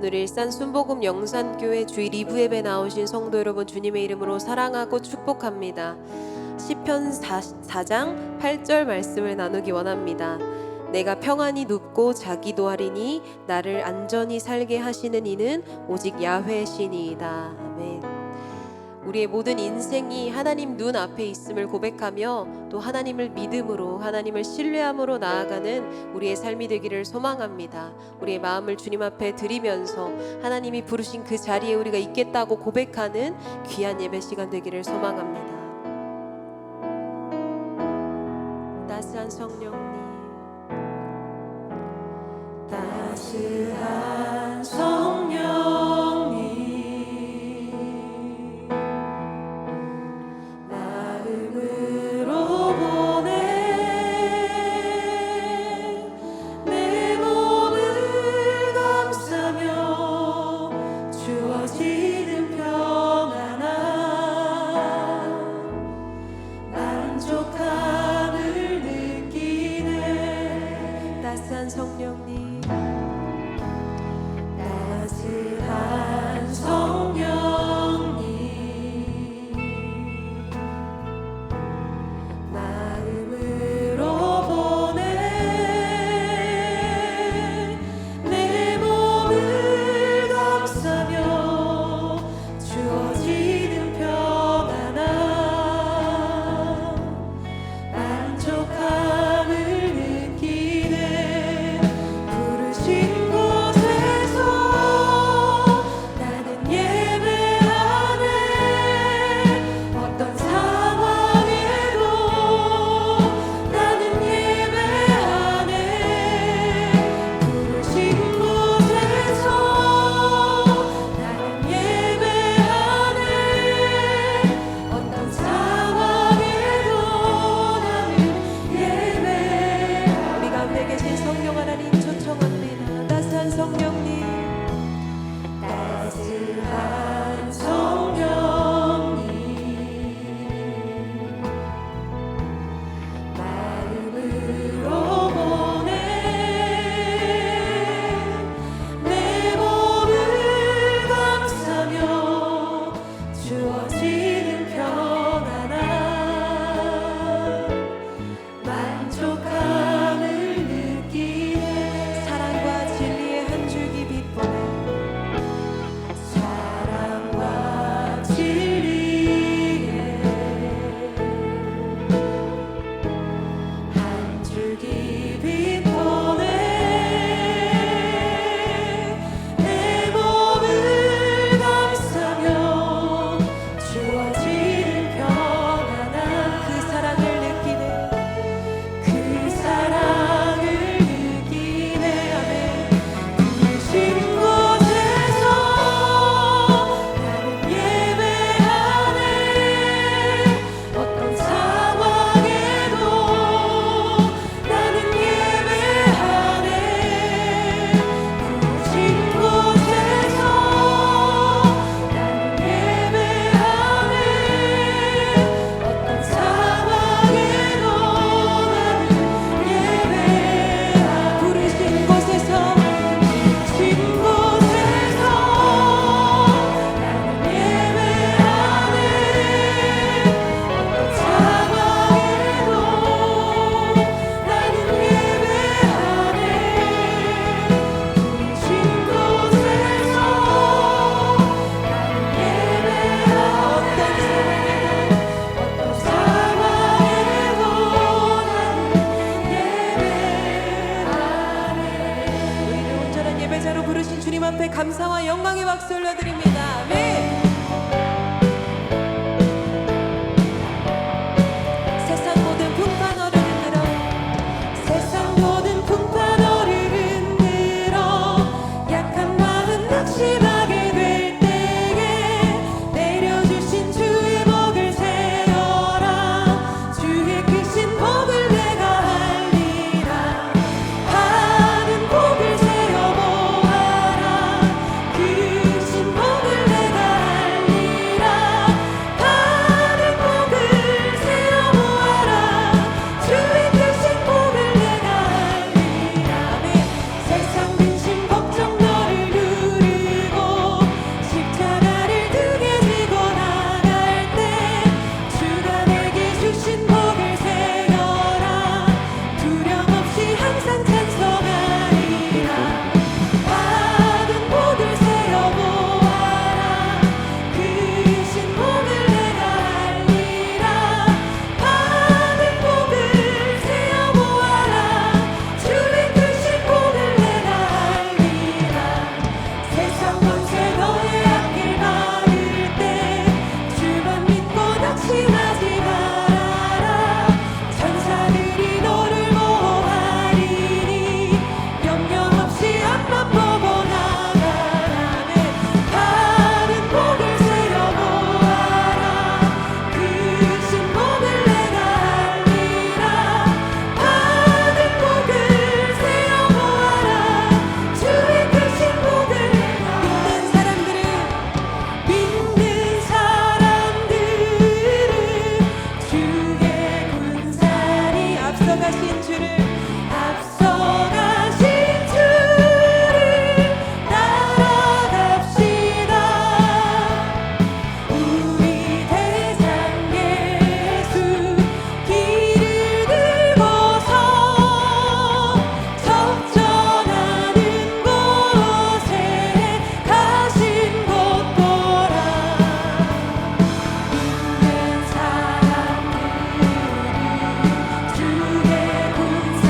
오늘 일산 순복음 영산교회 주일 2부 예배 나오신 성도 여러분, 주님의 이름으로 사랑하고 축복합니다. 시편 4장 8절 말씀을 나누기 원합니다. 내가 평안히 눕고 자기도 하리니 나를 안전히 살게 하시는 이는 오직 야훼시니이다. 아멘. 우리의 모든 인생이 하나님 눈 앞에 있음을 고백하며 또 하나님을 믿음으로, 하나님을 신뢰함으로 나아가는 우리의 삶이 되기를 소망합니다. 우리의 마음을 주님 앞에 드리면서 하나님이 부르신 그 자리에 우리가 있겠다고 고백하는 귀한 예배 시간 되기를 소망합니다. 따스한 성령님, 따스한 성령님, 성령님, 따스한 성령님, 마음으로 보내 내 몸을 감싸며 주어지는 평안함, 만족함을 감사와 영광의 박수 올려드립니다. 아멘. 세상 모든 풍파너를 흔들어, 세상 모든 풍파너를 흔들어, 약한 마음 낙심하게 될 때에 내려주신 주의 복을 세어라. 주의 크신 복을 내가 알리라. 하는 복을 세어 보아라. 크신 복을 내가 앞서가신 주를 앞서가신 주를 따라갑시다. 우리 대장 예수 길을 들고서 적전하는 곳에 가신 곳보라. 있는 사람들이 주의 군사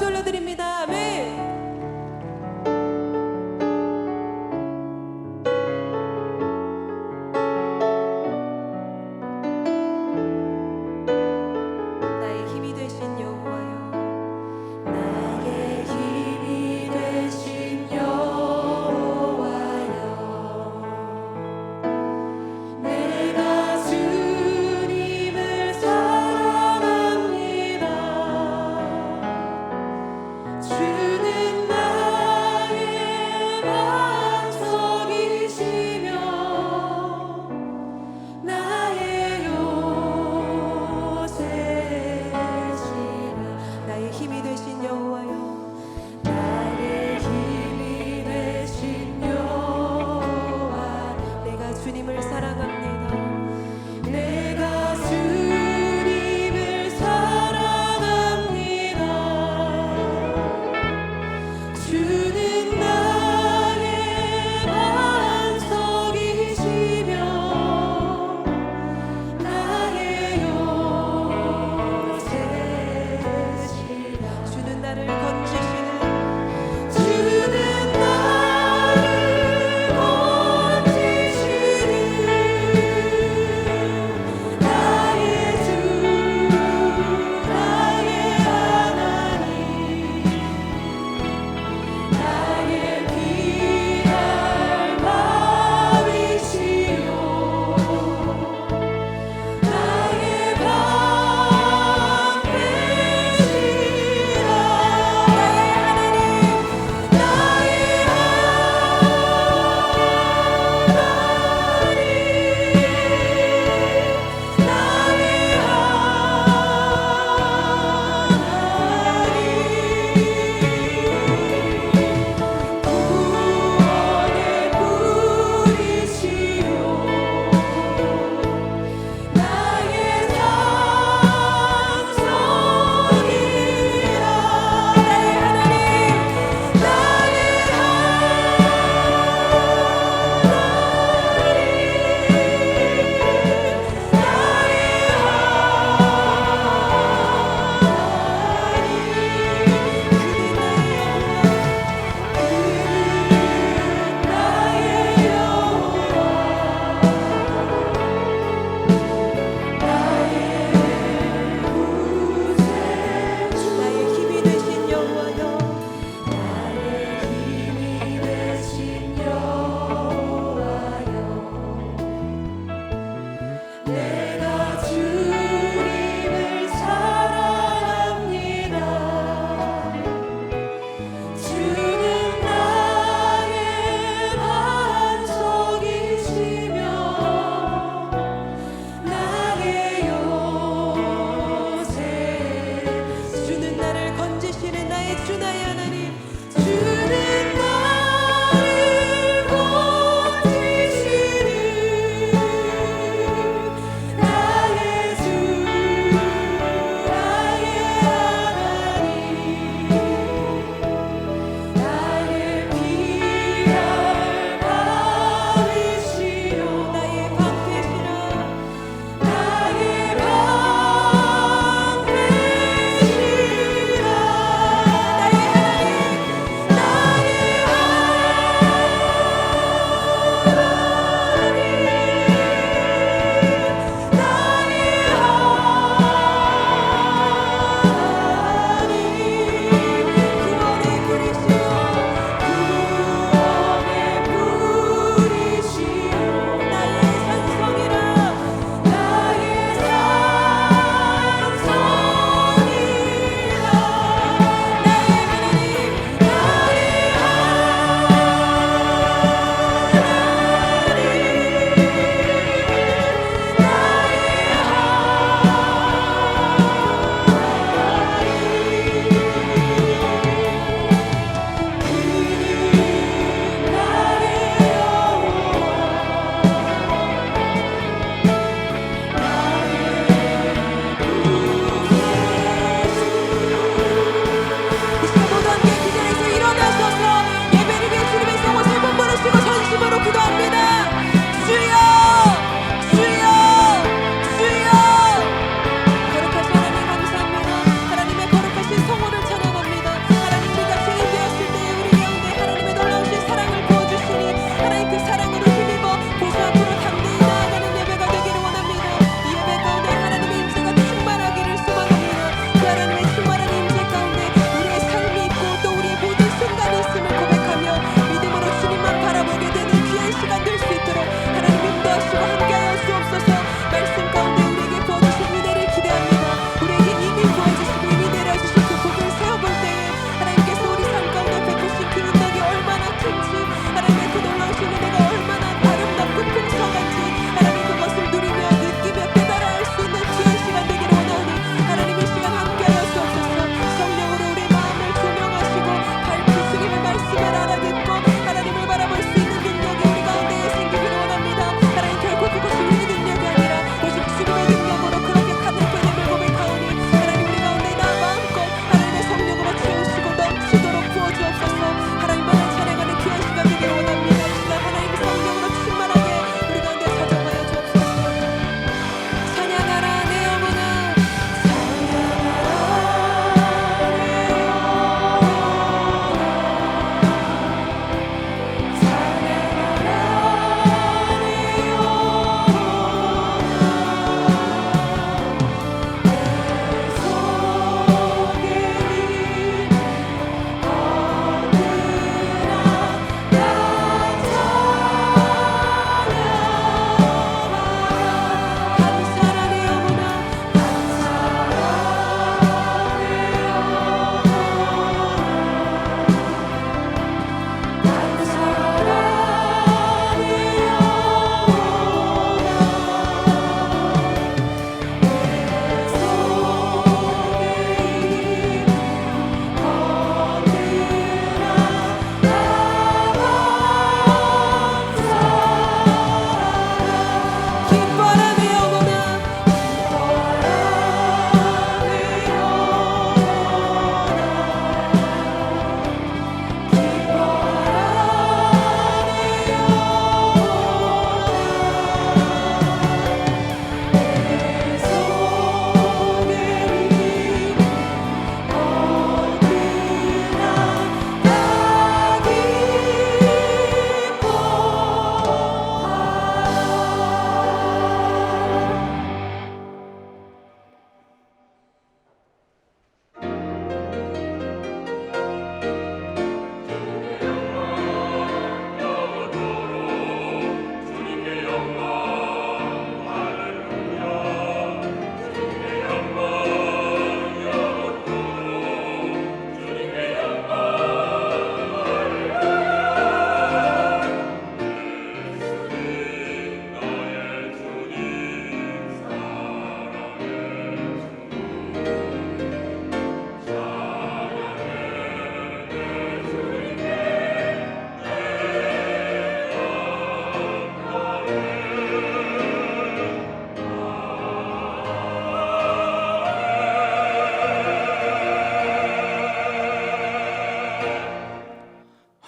박수 올려드립니다. 아멘. 나의 힘이 되신 여호와여, 나의 힘이 되신 여호와여, 내가 주님을 사랑합니다.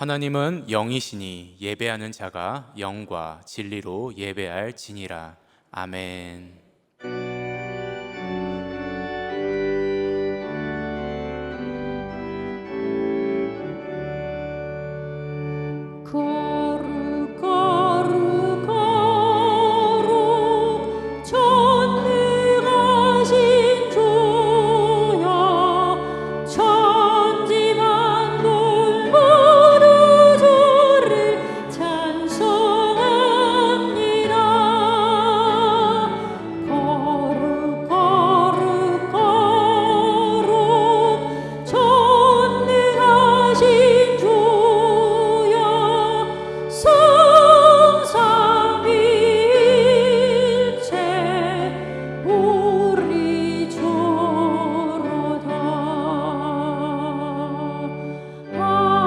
하나님은 영이시니 예배하는 자가 영과 진리로 예배할지니라. 아멘. 거룩 거룩 거룩 전능하신 주여 천지 만물 모두 주를 찬송합니다. 거룩 거룩 거룩 전능하신 주여 성삼위일체 우리 주로다. 아멘.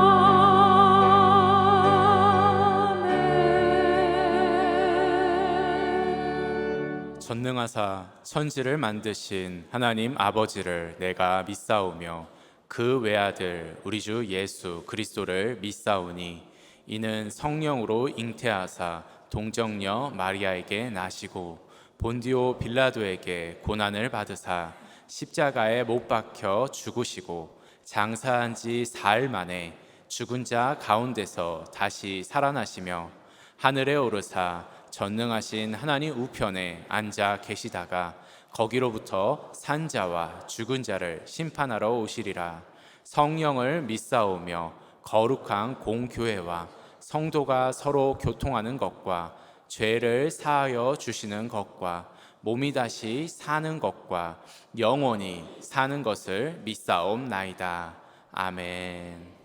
전능하사 천지를 만드신 하나님 아버지를 내가 믿사오며 그 외아들 우리 주 예수 그리스도를 믿사오니 이는 성령으로 잉태하사 동정녀 마리아에게 나시고 본디오 빌라도에게 고난을 받으사 십자가에 못 박혀 죽으시고 장사한 지 사흘 만에 죽은 자 가운데서 다시 살아나시며 하늘에 오르사 전능하신 하나님 우편에 앉아 계시다가 거기로부터 산자와 죽은 자를 심판하러 오시리라. 성령을 믿사오며 거룩한 공교회와 성도가 서로 교통하는 것과 죄를 사하여 주시는 것과 몸이 다시 사는 것과 영원히 사는 것을 믿사옵나이다. 아멘.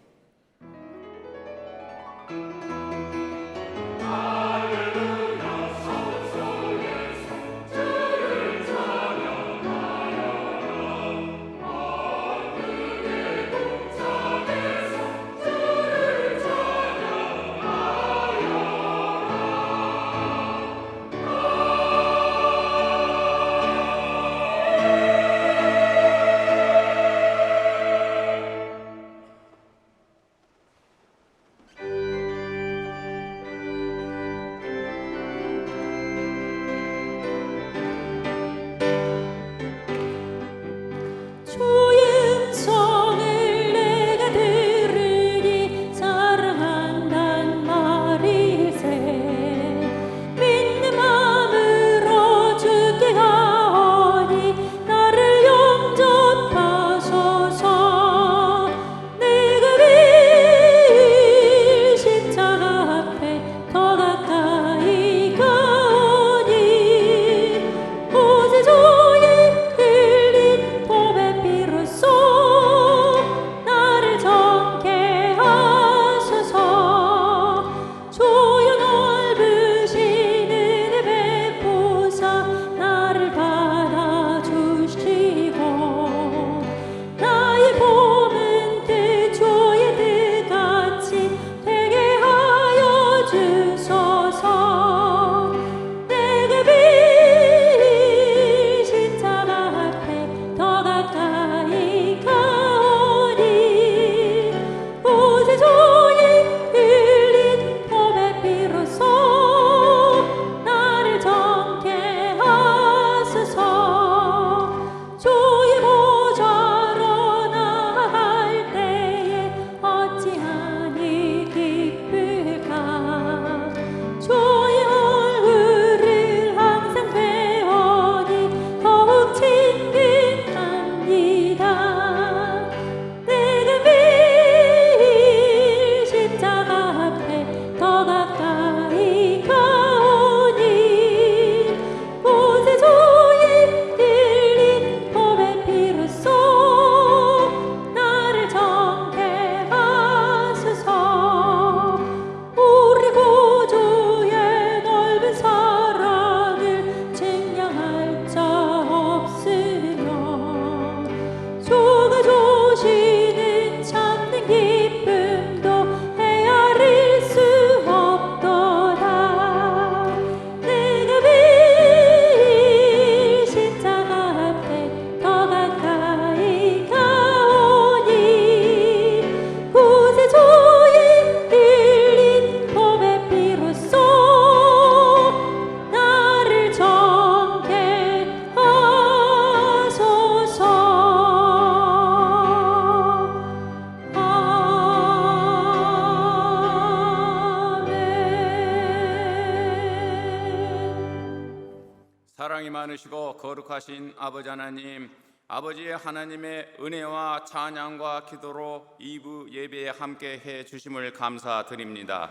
사랑이 많으시고 거룩하신 아버지 하나님, 아버지 하나님의 은혜와 찬양과 기도로 2부 예배에 함께 해 주심을 감사드립니다.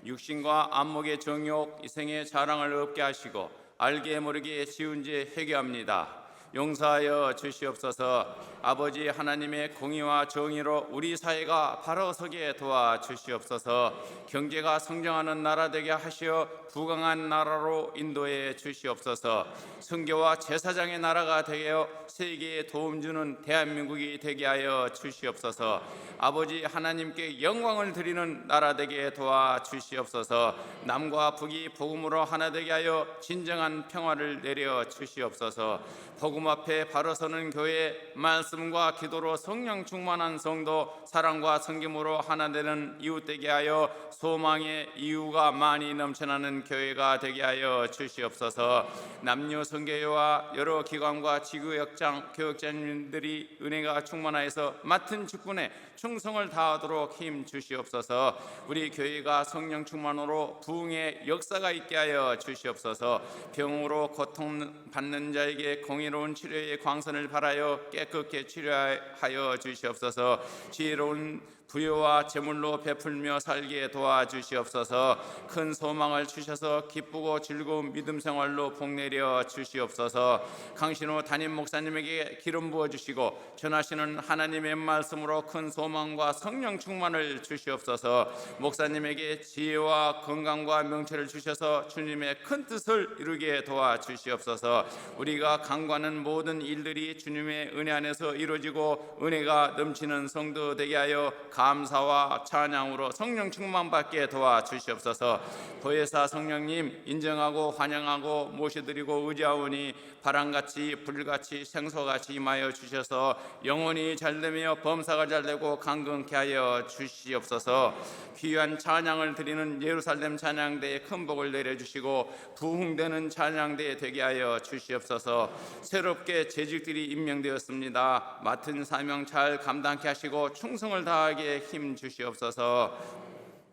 육신과 안목의 정욕, 이생의 자랑을 없게 하시고 알게 모르게 지은 죄 회개합니다. 용서하여 주시옵소서. 아버지 하나님의 공의와 정의로 우리 사회가 바로 서게 도와주시옵소서. 경제가 성장하는 나라 되게 하시어 부강한 나라로 인도해 주시옵소서. 선교와 제사장의 나라가 되어 세계에 도움 주는 대한민국이 되게 하여 주시옵소서. 아버지 하나님께 영광을 드리는 나라 되게 도와주시옵소서. 남과 북이 복음으로 하나 되게 하여 진정한 평화를 내려 주시옵소서. 복음 앞에 바로 서는 교회, 말씀과 기도로 성령 충만한 성도, 사랑과 섬김으로 하나 되는 이웃 되게 하여 소망의 이유가 많이 넘쳐나는 교회가 되게 하여 주시옵소서. 남녀 선교회와 여러 기관과 지구역장 교역자님들이 은혜가 충만하여서 맡은 직분에 충성을 다하도록 힘 주시옵소서. 우리 교회가 성령 충만으로 부흥의 역사가 있게 하여 주시옵소서. 병으로 고통받는 자에게 공의로운 치료의 광선을 발하여 깨끗게 치료하여 주시옵소서. 지혜로운 부여와 제물로 베풀며 살게 도와주시옵소서. 큰 소망을 주셔서 기쁘고 즐거운 믿음 생활로 복내려 주시옵소서. 강신호 담임 목사님에게 기름 부어주시고 전하시는 하나님의 말씀으로 큰 소망과 성령 충만을 주시옵소서. 목사님에게 지혜와 건강과 명철을 주셔서 주님의 큰 뜻을 이루게 도와주시옵소서. 우리가 강구하는 모든 일들이 주님의 은혜 안에서 이루어지고 은혜가 넘치는 성도 되게 하여 감사와 찬양으로 성령 충만받게 도와주시옵소서. 보혜사 성령님 인정하고 환영하고 모셔드리고 의지하오니 바람같이 불같이 생수같이 임하여 주셔서 영혼이 잘되며 범사가 잘되고 강건케 하여 주시옵소서. 귀한 찬양을 드리는 예루살렘 찬양대에 큰 복을 내려주시고 부흥되는 찬양대 되게 하여 주시옵소서. 새롭게 재직들이 임명되었습니다. 맡은 사명 잘 감당케 하시고 충성을 다하게 힘 주시옵소서.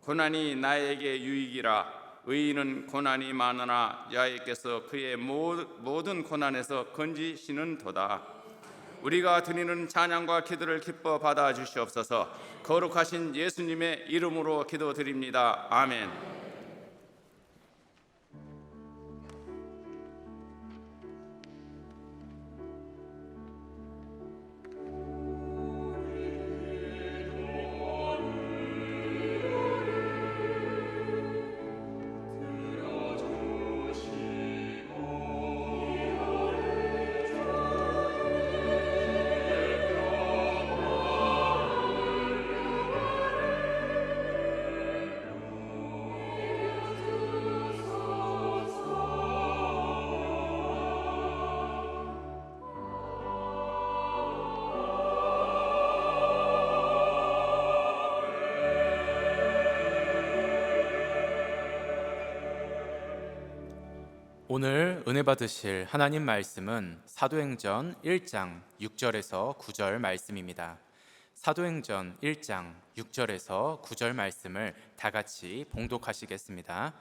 고난이 나에게 유익이라. 의인은 고난이 많으나 여호와께서 그의 모든 고난에서 건지시는 도다. 우리가 드리는 찬양과 기도를 기뻐 받아 주시옵소서. 거룩하신 예수님의 이름으로 기도드립니다. 아멘. 오늘 은혜 받으실 하나님 말씀은 사도행전 1장 6절에서 9절 말씀입니다. 사도행전 1장 6절에서 9절 말씀을 다 같이 봉독하시겠습니다.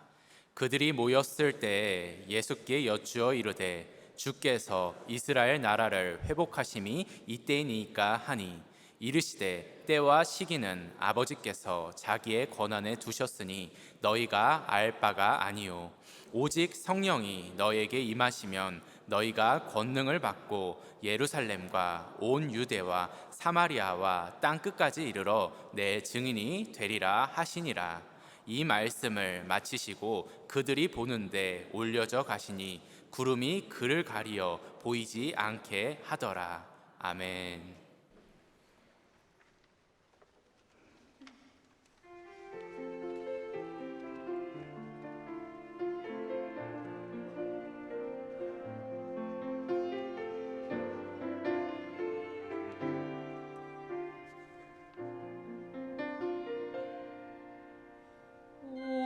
그들이 모였을 때 예수께 여쭈어 이르되 주께서 이스라엘 나라를 회복하심이 이때이니까 하니 이르시되 때와 시기는 아버지께서 자기의 권한에 두셨으니 너희가 알 바가 아니요 오직 성령이 너희에게 임하시면 너희가 권능을 받고 예루살렘과 온 유대와 사마리아와 땅 끝까지 이르러 내 증인이 되리라 하시니라. 이 말씀을 마치시고 그들이 보는데 올려져 가시니 구름이 그를 가리어 보이지 않게 하더라. 아멘.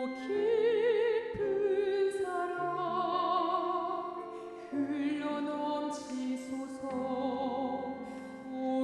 오 깊은 사랑 흘러넘치소서. 오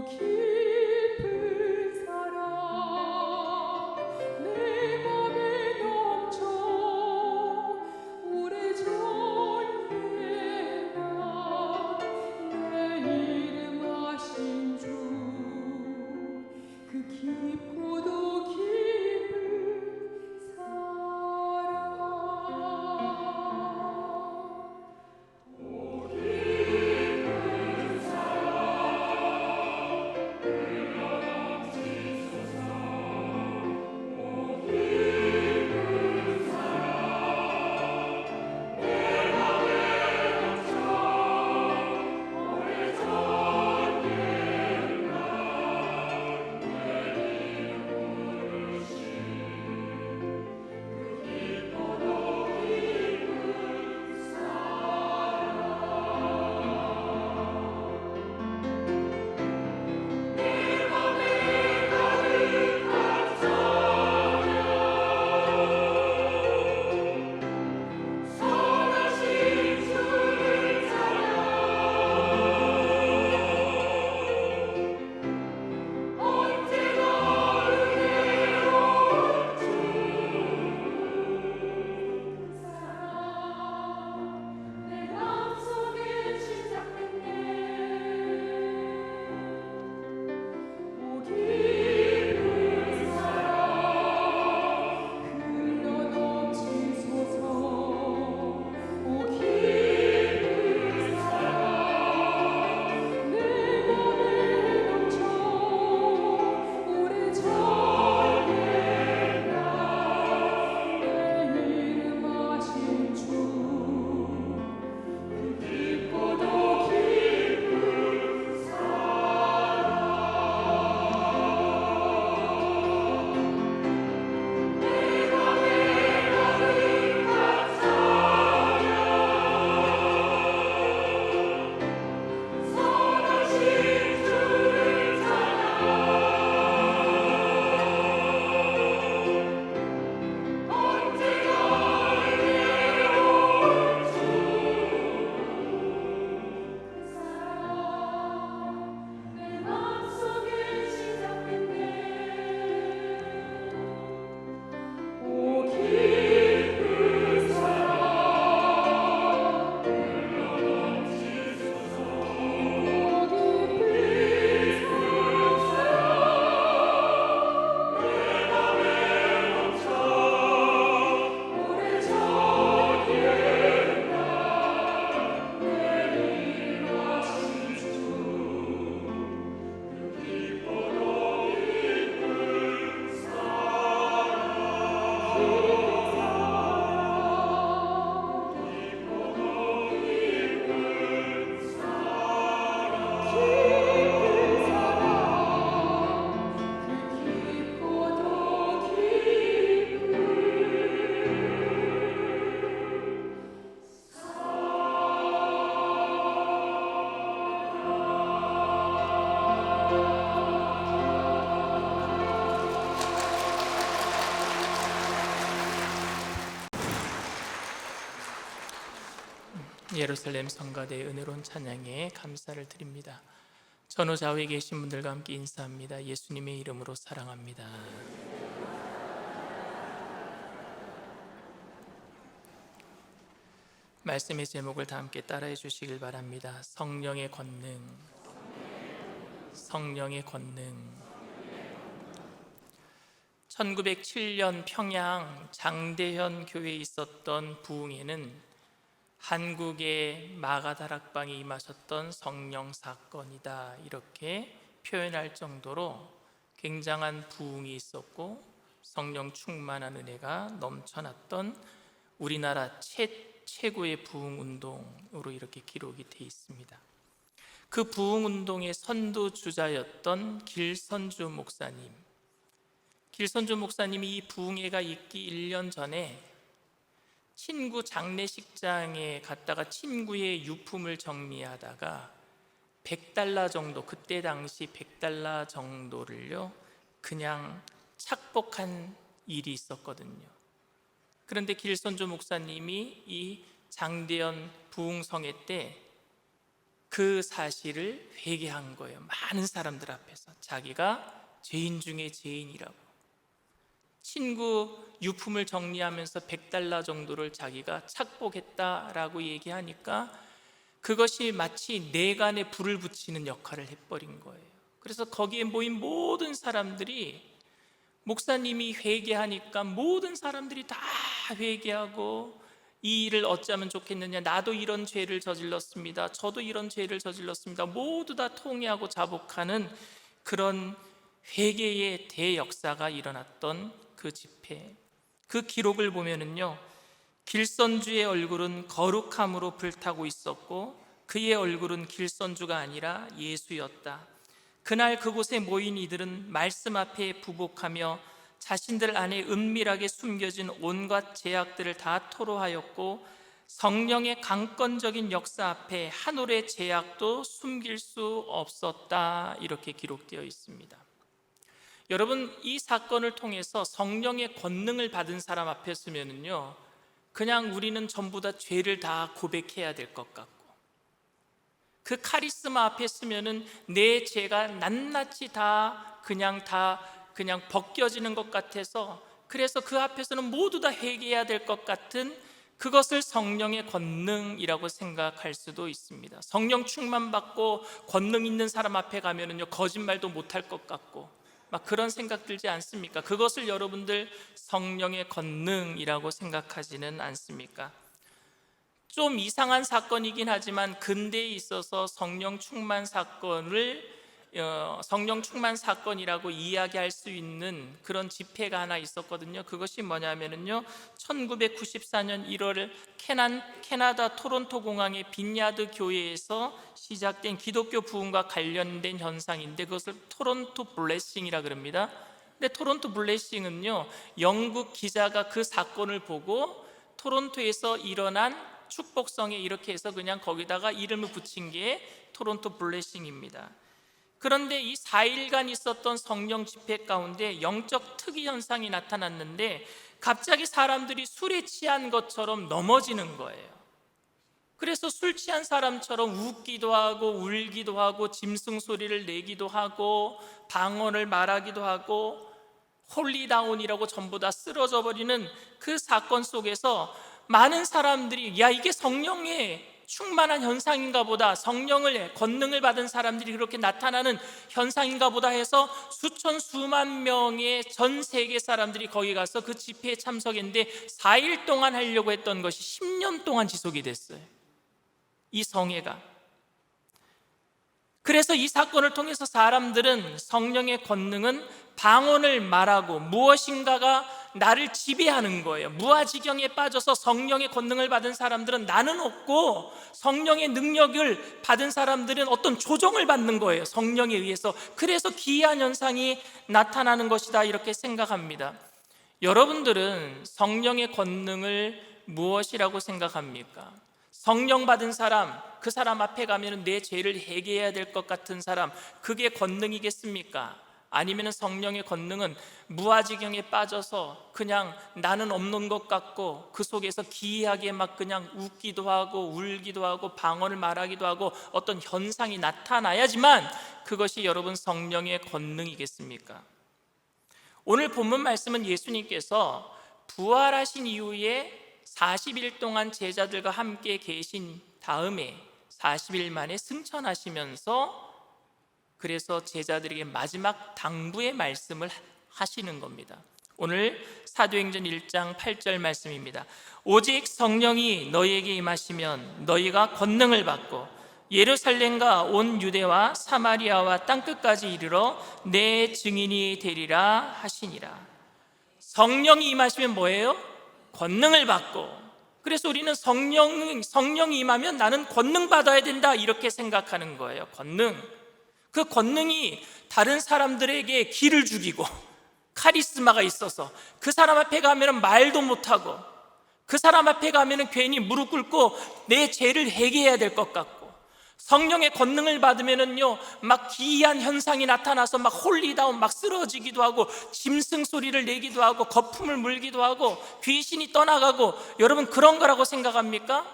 예루살렘 성가대의 은혜로운 찬양에 감사를 드립니다. 전후 좌우에 계신 분들과 함께 인사합니다. 예수님의 이름으로 사랑합니다. 말씀의 제목을 다 함께 따라해 주시길 바랍니다. 성령의 권능, 성령의 권능. 1907년 평양 장대현 교회에 있었던 부흥회는 한국의 마가다락방에 임하셨던 성령 사건이다, 이렇게 표현할 정도로 굉장한 부흥이 있었고 성령 충만한 은혜가 넘쳐났던 우리나라 최고의 부흥운동으로 이렇게 기록이 되어 있습니다. 그 부흥운동의 선두주자였던 길선주 목사님, 길선주 목사님이 이 부흥회가 있기 1년 전에 친구 장례식장에 갔다가 친구의 유품을 정리하다가 $100 정도, 그때 당시 $100 정도를요 그냥 착복한 일이 있었거든요. 그런데 길선주 목사님이 이 장대현 부흥성회 때 그 사실을 회개한 거예요. 많은 사람들 앞에서 자기가 죄인 중에 죄인이라고, 친구 유품을 정리하면서 $100 정도를 자기가 착복했다라고 얘기하니까 그것이 마치 내간에 불을 붙이는 역할을 해버린 거예요. 그래서 거기에 모인 모든 사람들이, 목사님이 회개하니까 모든 사람들이 다 회개하고, 이 일을 어찌하면 좋겠느냐, 나도 이런 죄를 저질렀습니다, 저도 이런 죄를 저질렀습니다, 모두 다 통회하고 자복하는 그런 회개의 대역사가 일어났던 그 집회, 그 기록을 보면은요 길선주의 얼굴은 거룩함으로 불타고 있었고 그의 얼굴은 길선주가 아니라 예수였다. 그날 그곳에 모인 이들은 말씀 앞에 부복하며 자신들 안에 은밀하게 숨겨진 온갖 죄악들을 다 토로하였고 성령의 강권적인 역사 앞에 한 올의 죄악도 숨길 수 없었다, 이렇게 기록되어 있습니다. 여러분, 이 사건을 통해서 성령의 권능을 받은 사람 앞에 서면은요 그냥 우리는 전부 다 죄를 다 고백해야 될 것 같고, 그 카리스마 앞에 서면은 내 죄가 낱낱이 그냥 벗겨지는 것 같아서, 그래서 그 앞에서는 모두 다 회개해야 될 것 같은, 그것을 성령의 권능이라고 생각할 수도 있습니다. 성령 충만받고 권능 있는 사람 앞에 가면은요 거짓말도 못할 것 같고 막 그런 생각 들지 않습니까? 그것을 여러분들 성령의 권능이라고 생각하지는 않습니까? 좀 이상한 사건이긴 하지만 근대에 있어서 성령 충만 사건이라고 이야기할 수 있는 그런 집회가 하나 있었거든요. 그것이 뭐냐면요 1994년 1월 캐나다 토론토 공항의 빈야드 교회에서 시작된 기독교 부흥과 관련된 현상인데 그것을 토론토 블레싱이라 그럽니다. 근데 토론토 블레싱은요 영국 기자가 그 사건을 보고 토론토에서 일어난 축복성에 이렇게 해서 그냥 거기다가 이름을 붙인 게 토론토 블레싱입니다. 그런데 이 4일간 있었던 성령 집회 가운데 영적 특이 현상이 나타났는데 갑자기 사람들이 술에 취한 것처럼 넘어지는 거예요. 그래서 술 취한 사람처럼 웃기도 하고 울기도 하고 짐승 소리를 내기도 하고 방언을 말하기도 하고 홀리다운이라고 전부 다 쓰러져 버리는 그 사건 속에서 많은 사람들이 야, 이게 성령의 충만한 현상인가 보다, 성령의 권능을 받은 사람들이 그렇게 나타나는 현상인가 보다 해서 수천 수만 명의 전 세계 사람들이 거기 가서 그 집회에 참석했는데 4일 동안 하려고 했던 것이 10년 동안 지속이 됐어요, 이 성회가. 그래서 이 사건을 통해서 사람들은 성령의 권능은 방언을 말하고 무엇인가가 나를 지배하는 거예요. 무아지경에 빠져서 성령의 권능을 받은 사람들은 나는 없고 성령의 능력을 받은 사람들은 어떤 조종을 받는 거예요, 성령에 의해서. 그래서 기이한 현상이 나타나는 것이다, 이렇게 생각합니다. 여러분들은 성령의 권능을 무엇이라고 생각합니까? 성령 받은 사람, 그 사람 앞에 가면 내 죄를 회개해야 될 것 같은 사람, 그게 권능이겠습니까? 아니면 성령의 권능은 무아지경에 빠져서 그냥 나는 없는 것 같고 그 속에서 기이하게 막 그냥 웃기도 하고 울기도 하고 방언을 말하기도 하고 어떤 현상이 나타나야지만 그것이 여러분 성령의 권능이겠습니까? 오늘 본문 말씀은 예수님께서 부활하신 이후에 40일 동안 제자들과 함께 계신 다음에 40일 만에 승천하시면서 그래서 제자들에게 마지막 당부의 말씀을 하시는 겁니다. 오늘 사도행전 1장 8절 말씀입니다. 오직 성령이 너희에게 임하시면 너희가 권능을 받고 예루살렘과 온 유대와 사마리아와 땅끝까지 이르러 내 증인이 되리라 하시니라. 성령이 임하시면 뭐예요? 권능을 받고. 그래서 우리는 성령이 임하면 나는 권능 받아야 된다 이렇게 생각하는 거예요. 권능. 그 권능이 다른 사람들에게 기를 죽이고 카리스마가 있어서 그 사람 앞에 가면 말도 못하고 그 사람 앞에 가면 괜히 무릎 꿇고 내 죄를 회개해야 될 것 같고 성령의 권능을 받으면은요 막 기이한 현상이 나타나서 막 홀리다운 막 쓰러지기도 하고 짐승 소리를 내기도 하고 거품을 물기도 하고 귀신이 떠나가고 여러분 그런 거라고 생각합니까?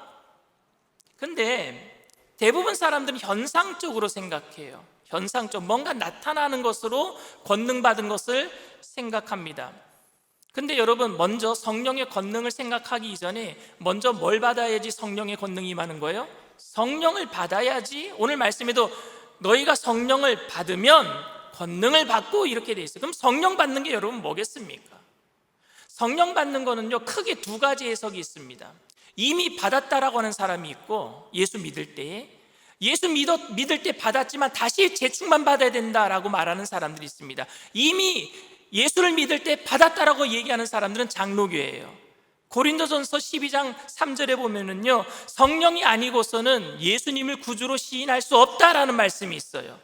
근데 대부분 사람들은 현상적으로 생각해요. 현상적 뭔가 나타나는 것으로 권능 받은 것을 생각합니다. 근데 여러분 먼저 성령의 권능을 생각하기 이전에 먼저 뭘 받아야지 성령의 권능이 임하는 거예요? 성령을 받아야지. 오늘 말씀에도 너희가 성령을 받으면 권능을 받고 이렇게 돼 있어요. 그럼 성령 받는 게 여러분 뭐겠습니까? 성령 받는 거는요 크게 두 가지 해석이 있습니다. 이미 받았다라고 하는 사람이 있고 예수 믿을 때에 예수 믿을 때 받았지만 다시 재충만 받아야 된다라고 말하는 사람들이 있습니다. 이미 예수를 믿을 때 받았다라고 얘기하는 사람들은 장로교예요. 고린도전서 12장 3절에 보면은요 성령이 아니고서는 예수님을 구주로 시인할 수 없다라는 말씀이 있어요.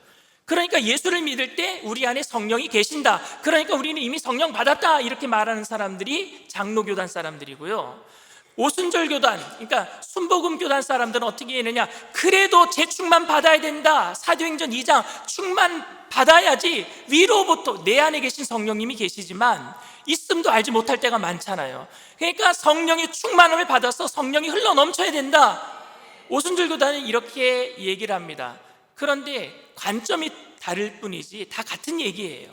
그러니까 예수를 믿을 때 우리 안에 성령이 계신다, 그러니까 우리는 이미 성령 받았다 이렇게 말하는 사람들이 장로교단 사람들이고요. 오순절 교단, 그러니까 순복음 교단 사람들은 어떻게 했느냐, 그래도 재충만 받아야 된다. 사도행전 2장 충만 받아야지 위로부터 내 안에 계신 성령님이 계시지만 있음도 알지 못할 때가 많잖아요. 그러니까 성령의 충만함을 받아서 성령이 흘러 넘쳐야 된다. 오순절 교단은 이렇게 얘기를 합니다. 그런데 관점이 다를 뿐이지 다 같은 얘기예요.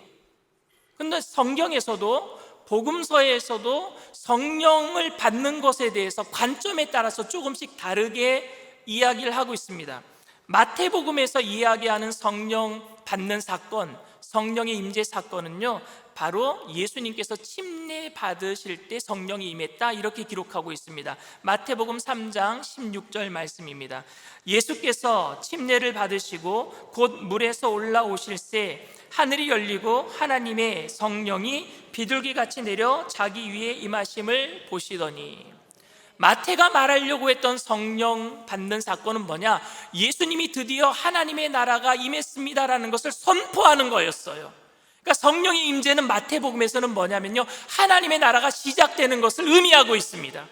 그런데 성경에서도 복음서에서도 성령을 받는 것에 대해서 관점에 따라서 조금씩 다르게 이야기를 하고 있습니다. 마태복음에서 이야기하는 성령 받는 사건, 성령의 임재 사건은요 바로 예수님께서 침례 받으실 때 성령이 임했다 이렇게 기록하고 있습니다. 마태복음 3장 16절 말씀입니다. 예수께서 침례를 받으시고 곧 물에서 올라오실새 하늘이 열리고 하나님의 성령이 비둘기같이 내려 자기 위에 임하심을 보시더니, 마태가 말하려고 했던 성령 받는 사건은 뭐냐? 예수님이 드디어 하나님의 나라가 임했습니다라는 것을 선포하는 거였어요. 그러니까 성령의 임재는 마태복음에서는 뭐냐면요 하나님의 나라가 시작되는 것을 의미하고 있습니다.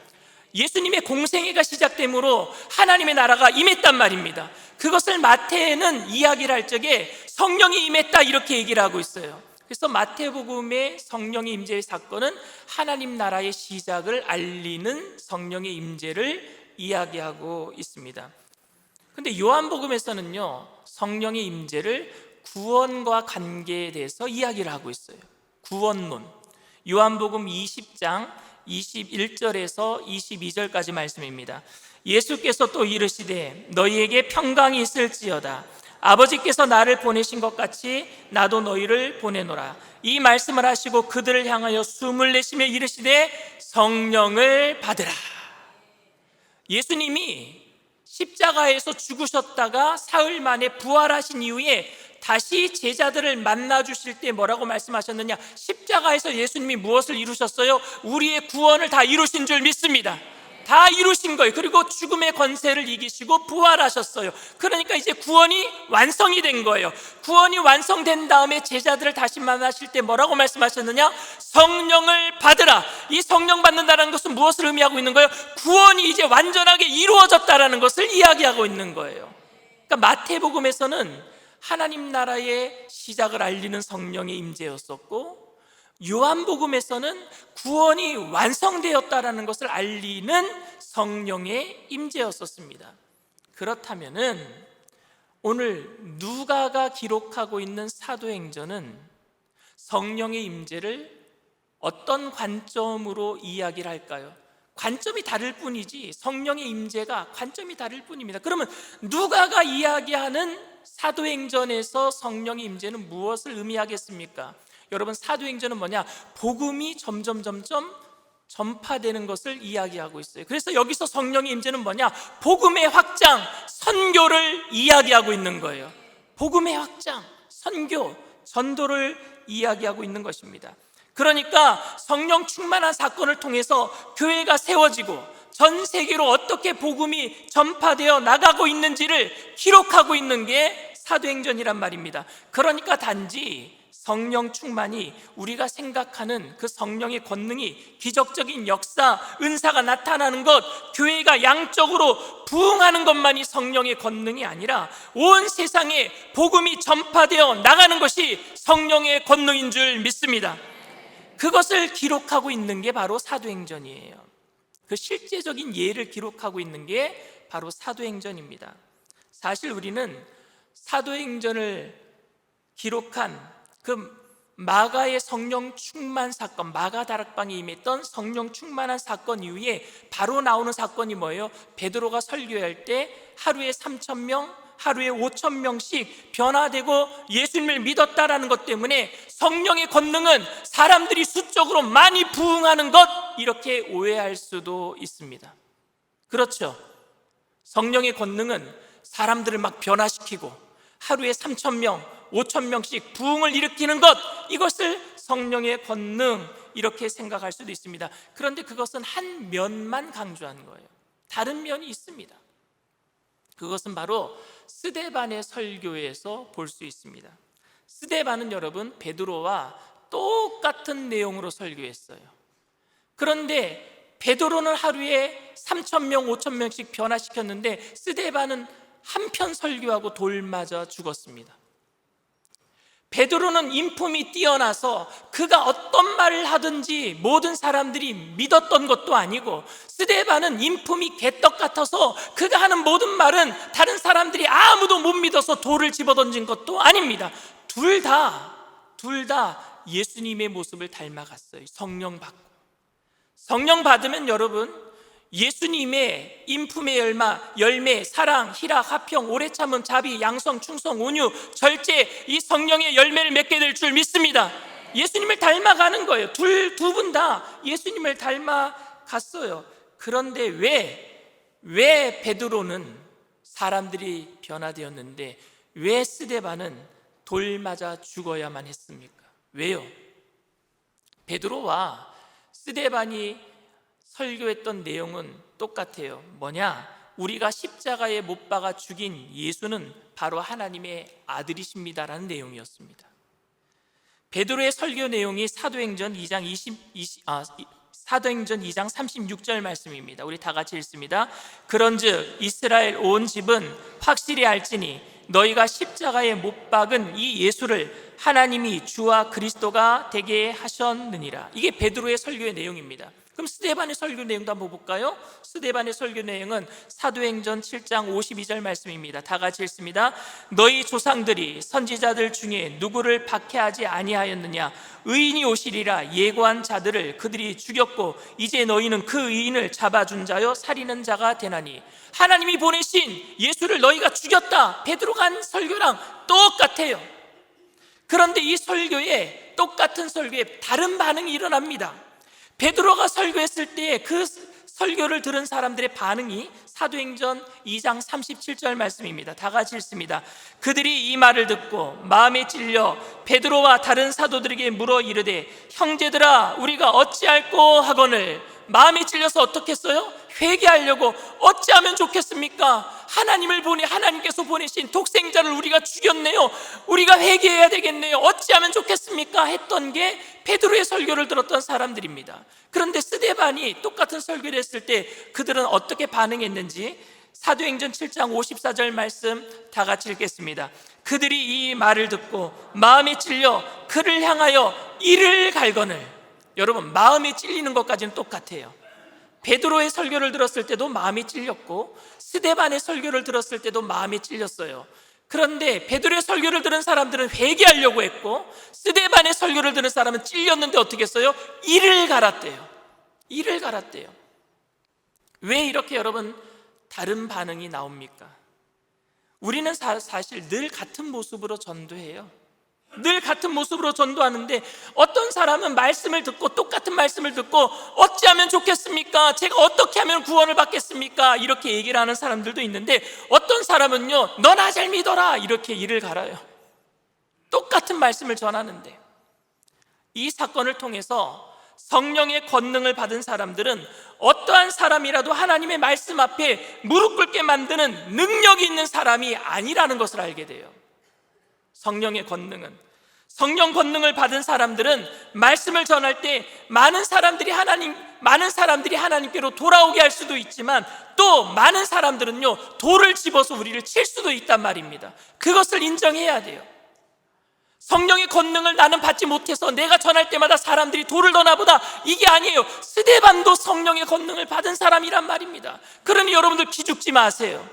예수님의 공생애가 시작되므로 하나님의 나라가 임했단 말입니다. 그것을 마태는 이야기를 할 적에 성령이 임했다 이렇게 얘기를 하고 있어요. 그래서 마태복음의 성령의 임재의 사건은 하나님 나라의 시작을 알리는 성령의 임재를 이야기하고 있습니다. 그런데 요한복음에서는요 성령의 임재를 구원과 관계에 대해서 이야기를 하고 있어요. 구원론. 요한복음 20장 21절에서 22절까지 말씀입니다. 예수께서 또 이르시되 너희에게 평강이 있을지어다. 아버지께서 나를 보내신 것 같이 나도 너희를 보내노라. 이 말씀을 하시고 그들을 향하여 숨을 내쉬며 이르시되 성령을 받으라. 예수님이 십자가에서 죽으셨다가 사흘 만에 부활하신 이후에 다시 제자들을 만나 주실 때 뭐라고 말씀하셨느냐? 십자가에서 예수님이 무엇을 이루셨어요? 우리의 구원을 다 이루신 줄 믿습니다. 다 이루신 거예요. 그리고 죽음의 권세를 이기시고 부활하셨어요. 그러니까 이제 구원이 완성이 된 거예요. 구원이 완성된 다음에 제자들을 다시 만나실 때 뭐라고 말씀하셨느냐? 성령을 받으라. 이 성령 받는다는 것은 무엇을 의미하고 있는 거예요? 구원이 이제 완전하게 이루어졌다라는 것을 이야기하고 있는 거예요. 그러니까 마태복음에서는 하나님 나라의 시작을 알리는 성령의 임재였었고, 요한복음에서는 구원이 완성되었다라는 것을 알리는 성령의 임재였었습니다. 그렇다면은 오늘 누가가 기록하고 있는 사도행전은 성령의 임재를 어떤 관점으로 이야기를 할까요? 관점이 다를 뿐이지 성령의 임재가 관점이 다를 뿐입니다. 그러면 누가가 이야기하는 사도행전에서 성령의 임재는 무엇을 의미하겠습니까? 여러분, 사도행전은 뭐냐? 복음이 점점 전파되는 것을 이야기하고 있어요. 그래서 여기서 성령의 임재는 뭐냐? 복음의 확장, 선교를 이야기하고 있는 거예요. 복음의 확장, 선교, 전도를 이야기하고 있는 것입니다. 그러니까 성령 충만한 사건을 통해서 교회가 세워지고 전 세계로 어떻게 복음이 전파되어 나가고 있는지를 기록하고 있는 게 사도행전이란 말입니다. 그러니까 단지 성령 충만이 우리가 생각하는 그 성령의 권능이 기적적인 역사, 은사가 나타나는 것, 교회가 양적으로 부흥하는 것만이 성령의 권능이 아니라 온 세상에 복음이 전파되어 나가는 것이 성령의 권능인 줄 믿습니다. 그것을 기록하고 있는 게 바로 사도행전이에요. 그 실제적인 예를 기록하고 있는 게 바로 사도행전입니다. 사실 우리는 사도행전을 기록한 그 마가의 성령 충만 사건, 마가 다락방에 임했던 성령 충만한 사건 이후에 바로 나오는 사건이 뭐예요? 베드로가 설교할 때 하루에 3,000명, 하루에 5,000명씩 변화되고 예수님을 믿었다라는 것 때문에 성령의 권능은 사람들이 수적으로 많이 부흥하는 것, 이렇게 오해할 수도 있습니다. 그렇죠? 성령의 권능은 사람들을 막 변화시키고 하루에 3,000명, 5,000명씩 부흥을 일으키는 것, 이것을 성령의 권능, 이렇게 생각할 수도 있습니다. 그런데 그것은 한 면만 강조하는 거예요. 다른 면이 있습니다. 그것은 바로 스데반의 설교에서 볼 수 있습니다. 스데반은 여러분 베드로와 똑같은 내용으로 설교했어요. 그런데 베드로는 하루에 3,000명, 5,000명씩 변화시켰는데 스데반은 한편 설교하고 돌 맞아 죽었습니다. 베드로는 인품이 뛰어나서 그가 어떤 말을 하든지 모든 사람들이 믿었던 것도 아니고, 스데반은 인품이 개떡 같아서 그가 하는 모든 말은 다른 사람들이 아무도 못 믿어서 돌을 집어던진 것도 아닙니다. 둘 다 예수님의 모습을 닮아갔어요. 성령 받고. 성령 받으면 여러분, 예수님의 인품의 열매, 사랑, 희락, 화평, 오래 참음, 자비, 양성, 충성, 온유, 절제, 이 성령의 열매를 맺게 될 줄 믿습니다. 예수님을 닮아가는 거예요. 두 분 다 예수님을 닮아갔어요. 그런데 왜 베드로는 사람들이 변화되었는데 왜 스데반은 돌 맞아 죽어야만 했습니까? 왜요? 베드로와 스데반이 설교했던 내용은 똑같아요. 뭐냐? 우리가 십자가에 못 박아 죽인 예수는 바로 하나님의 아들이십니다라는 내용이었습니다. 베드로의 설교 내용이 사도행전 2장 36절 말씀입니다. 우리 다 같이 읽습니다. 그런즉 이스라엘 온 집은 확실히 알지니 너희가 십자가에 못 박은 이 예수를 하나님이 주와 그리스도가 되게 하셨느니라. 이게 베드로의 설교의 내용입니다. 그럼 스데반의 설교 내용도 한번 볼까요? 스데반의 설교 내용은 사도행전 7장 52절 말씀입니다. 다 같이 읽습니다. 너희 조상들이 선지자들 중에 누구를 박해하지 아니하였느냐? 의인이 오시리라 예고한 자들을 그들이 죽였고 이제 너희는 그 의인을 잡아준 자여 살리는 자가 되나니 하나님이 보내신 예수를 너희가 죽였다. 베드로가 한 설교랑 똑같아요. 그런데 이 설교에, 똑같은 설교에 다른 반응이 일어납니다. 베드로가 설교했을 때 그 설교를 들은 사람들의 반응이 사도행전 2장 37절 말씀입니다. 다 같이 읽습니다. 그들이 이 말을 듣고 마음에 찔려 베드로와 다른 사도들에게 물어 이르되 형제들아 우리가 어찌할꼬 하거늘. 마음에 찔려서 어떻게 했어요? 회개하려고. 어찌하면 좋겠습니까? 하나님께서 보내신 독생자를 우리가 죽였네요. 우리가 회개해야 되겠네요. 어찌하면 좋겠습니까? 했던 게 베드로의 설교를 들었던 사람들입니다. 그런데 스데반이 똑같은 설교를 했을 때 그들은 어떻게 반응했는지 사도행전 7장 54절 말씀 다 같이 읽겠습니다. 그들이 이 말을 듣고 마음에 찔려 그를 향하여 이를 갈거늘. 여러분, 마음에 찔리는 것까지는 똑같아요. 베드로의 설교를 들었을 때도 마음이 찔렸고 스데반의 설교를 들었을 때도 마음이 찔렸어요. 그런데 베드로의 설교를 들은 사람들은 회개하려고 했고 스데반의 설교를 들은 사람은 찔렸는데 어떻게 했어요? 이를 갈았대요. 이를 갈았대요. 왜 이렇게 여러분 다른 반응이 나옵니까? 우리는 사실 늘 같은 모습으로 전도해요. 늘 같은 모습으로 전도하는데 어떤 사람은 말씀을 듣고 똑같은 말씀을 듣고 어찌하면 좋겠습니까? 제가 어떻게 하면 구원을 받겠습니까? 이렇게 얘기를 하는 사람들도 있는데 어떤 사람은요, 너나 잘 믿어라 이렇게 이를 갈아요. 똑같은 말씀을 전하는데 이 사건을 통해서 성령의 권능을 받은 사람들은 어떠한 사람이라도 하나님의 말씀 앞에 무릎 꿇게 만드는 능력이 있는 사람이 아니라는 것을 알게 돼요. 성령의 권능은, 성령 권능을 받은 사람들은 말씀을 전할 때 많은 사람들이 하나님께로 돌아오게 할 수도 있지만 또 많은 사람들은요, 돌을 집어서 우리를 칠 수도 있단 말입니다. 그것을 인정해야 돼요. 성령의 권능을 나는 받지 못해서 내가 전할 때마다 사람들이 돌을 떠나보다, 이게 아니에요. 스데반도 성령의 권능을 받은 사람이란 말입니다. 그러니 여러분들 기죽지 마세요.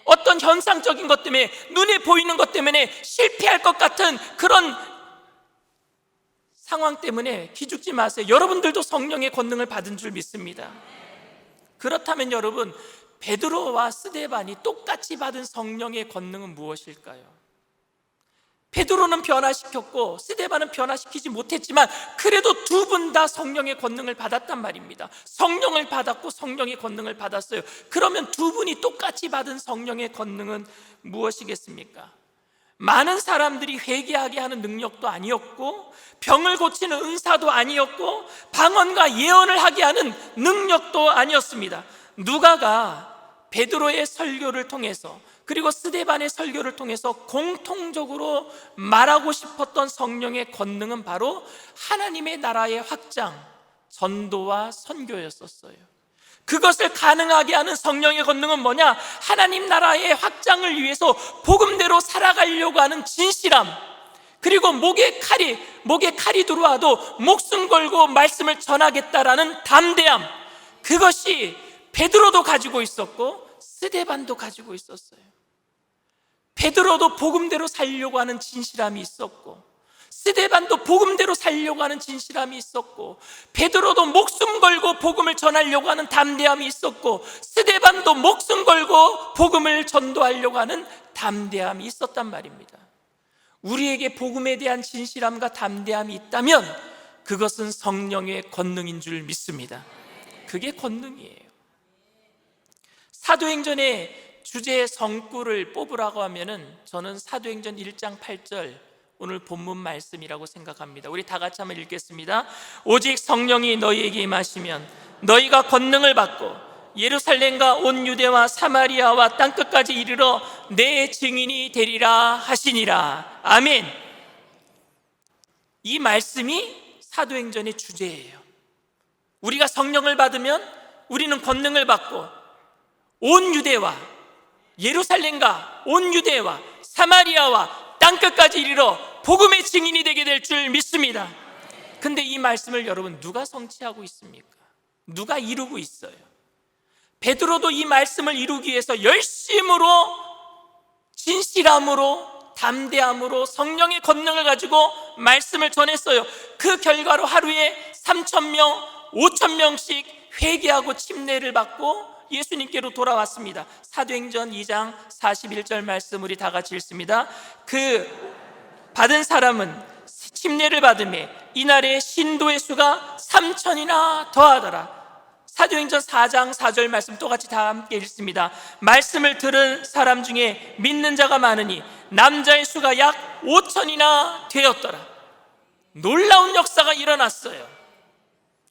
어떤 현상적인 것 때문에, 눈에 보이는 것 때문에 실패할 것 같은 그런 상황 때문에 기죽지 마세요. 여러분들도 성령의 권능을 받은 줄 믿습니다. 그렇다면 여러분, 베드로와 스데반이 똑같이 받은 성령의 권능은 무엇일까요? 베드로는 변화시켰고 스데반은 변화시키지 못했지만 그래도 두 분 다 성령의 권능을 받았단 말입니다. 성령을 받았고 성령의 권능을 받았어요. 그러면 두 분이 똑같이 받은 성령의 권능은 무엇이겠습니까? 많은 사람들이 회개하게 하는 능력도 아니었고 병을 고치는 은사도 아니었고 방언과 예언을 하게 하는 능력도 아니었습니다. 누가가 베드로의 설교를 통해서 그리고 스데반의 설교를 통해서 공통적으로 말하고 싶었던 성령의 권능은 바로 하나님의 나라의 확장, 전도와 선교였었어요. 그것을 가능하게 하는 성령의 권능은 뭐냐? 하나님 나라의 확장을 위해서 복음대로 살아가려고 하는 진실함, 그리고 목에 칼이 들어와도 목숨 걸고 말씀을 전하겠다라는 담대함, 그것이 베드로도 가지고 있었고 스데반도 가지고 있었어요. 베드로도 복음대로 살려고 하는 진실함이 있었고 스데반도 복음대로 살려고 하는 진실함이 있었고 베드로도 목숨 걸고 복음을 전하려고 하는 담대함이 있었고 스데반도 목숨 걸고 복음을 전도하려고 하는 담대함이 있었단 말입니다. 우리에게 복음에 대한 진실함과 담대함이 있다면 그것은 성령의 권능인 줄 믿습니다. 그게 권능이에요. 사도행전의 주제의 성구를 뽑으라고 하면은 저는 사도행전 1장 8절 오늘 본문 말씀이라고 생각합니다. 우리 다 같이 한번 읽겠습니다. 오직 성령이 너희에게 임하시면 너희가 권능을 받고 예루살렘과 온 유대와 사마리아와 땅끝까지 이르러 내 증인이 되리라 하시니라. 아멘. 이 말씀이 사도행전의 주제예요. 우리가 성령을 받으면 우리는 권능을 받고 온 유대와 예루살렘과 온 유대와 사마리아와 땅끝까지 이르러 복음의 증인이 되게 될 줄 믿습니다. 근데 이 말씀을 여러분 누가 성취하고 있습니까? 누가 이루고 있어요? 베드로도 이 말씀을 이루기 위해서 열심으로, 진실함으로, 담대함으로 성령의 권능을 가지고 말씀을 전했어요. 그 결과로 하루에 3,000명, 5,000명씩 회개하고 침례를 받고 예수님께로 돌아왔습니다. 사도행전 2장 41절 말씀 우리 다 같이 읽습니다. 그 받은 사람은 침례를 받음에 이날에 신도의 수가 3,000이나 더하더라. 사도행전 4장 4절 말씀 똑같이 다 함께 읽습니다. 말씀을 들은 사람 중에 믿는 자가 많으니 남자의 수가 약 5,000이나 되었더라. 놀라운 역사가 일어났어요.